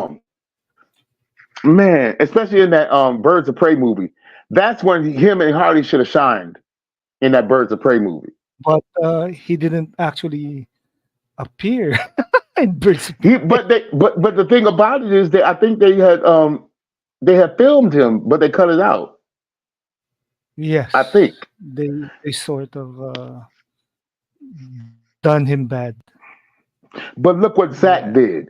Man, especially in that Birds of Prey movie. That's when him and Harley should have shined in that Birds of Prey movie. But he didn't actually appear in Birds of He, Prey. but the thing about it is that I think they had filmed him, but they cut it out. I Yes, think. they sort of done him bad. But look what Zach Yeah. did.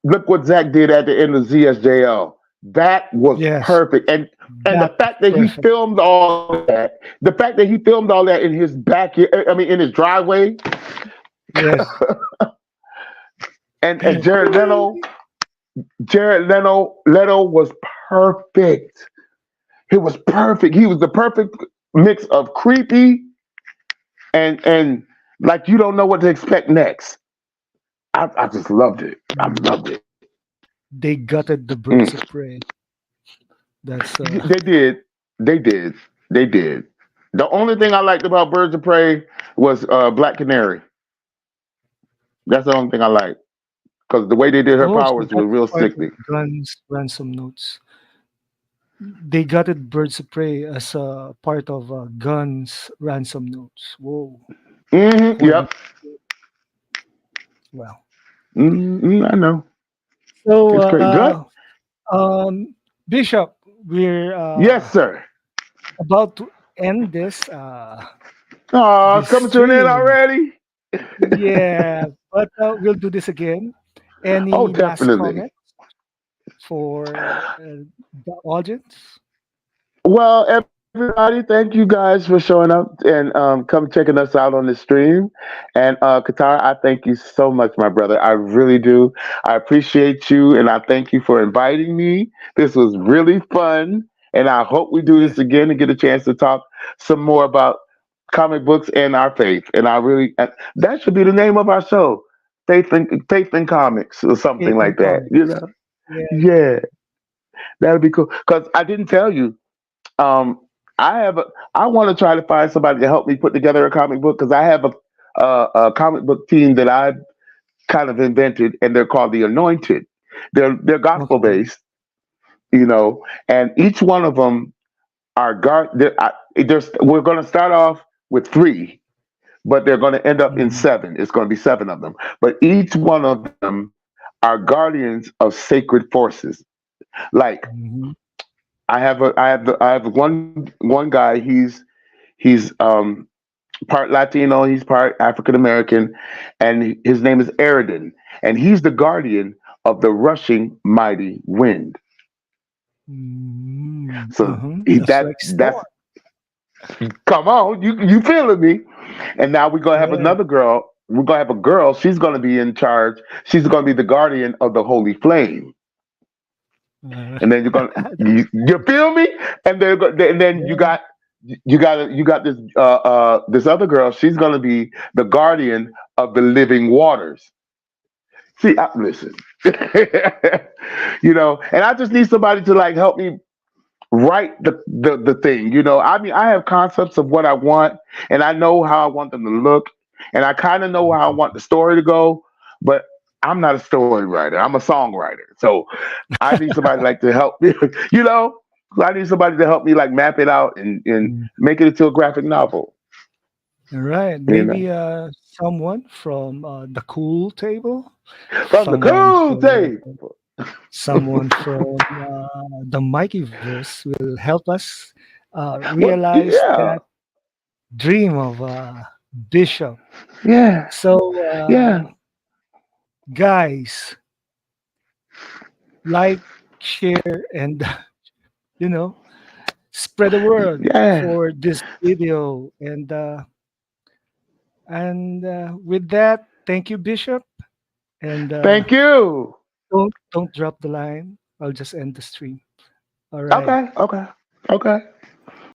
Look what Zach did at the end of ZSJL. That was Yes, perfect. And the that was fact that he perfect. filmed all that, the fact that he filmed all that in his backyard, I mean in his driveway, Yes. and Jared Leto was perfect. He was perfect. He was the perfect mix of creepy and like you don't know what to expect next. I just loved it. I Mm. loved it. They gutted the Mm. Birds of Prey. That's They did. They did. They did. The only thing I liked about Birds of Prey was Black Canary. That's the only thing I liked because the way they did her oh, so powers was that's real part of sickly. Gun's ransom notes. they got it Birds of Prey as a part of Guns ransom notes. Whoa, according Yep. well. I know. So, It's great. Good. Bishop, we're Yes, sir. about to end Oh, it's this coming to an end stream. already. Yeah, but we'll do this again. Oh, Any last definitely. comment for the audience? Well, everybody, thank you guys for showing up and come checking us out on the stream. And Qatar, I thank you so much, my brother. I really do. I appreciate you, and I thank you for inviting me. This was really fun, and I hope we do Yeah, this again and get a chance to talk some more about comic books and our faith. And I really that should be the name of our show, Faith and Comics, or something Faith like and that. You Comics. know? Yeah, Yeah, that'd be cool. Because I didn't tell you. Um, I have a, I want to try to find somebody to help me put together a comic book because I have a comic book team that I've kind of invented, and they're called the Anointed. They're gospel okay. based, and each one of them are guard. We're going to start off with three, but they're going to end up in Mhm, seven. It's going to be seven of them, but each one of them are guardians of sacred forces. Like mhm, I have one guy. He's part Latino, he's part African American, and his name is Eridan, and he's the guardian of the rushing mighty wind. So Just like that's Storm. come on, you feeling me? And now we're gonna have Yeah. another girl. We're gonna have a girl. She's gonna be in charge. She's gonna be the guardian of the holy flame. Uh, And then you feel me? And then yeah. you got this this other girl. She's gonna be the guardian of the living waters. See, listen, and I just need somebody to like help me write the thing. I mean, I have concepts of what I want, and I know how I want them to look, and I kind of know how I want the story to go, but I'm not a story writer. I'm a songwriter, so I need somebody like to help me. you know, I need somebody to help me like map it out and Mm. make it into a graphic novel. All right. You know, Maybe someone from the cool table, from the someone cool from tape. the Mikeyverse will help us What? realize Yeah, that dream of Bishop. yeah, So, yeah, guys, like, share, and you know, spread the word yeah. for this video. And with that, thank you, Bishop. And Thank you. don't drop the line. I'll just end the stream. All right. Okay, okay, okay.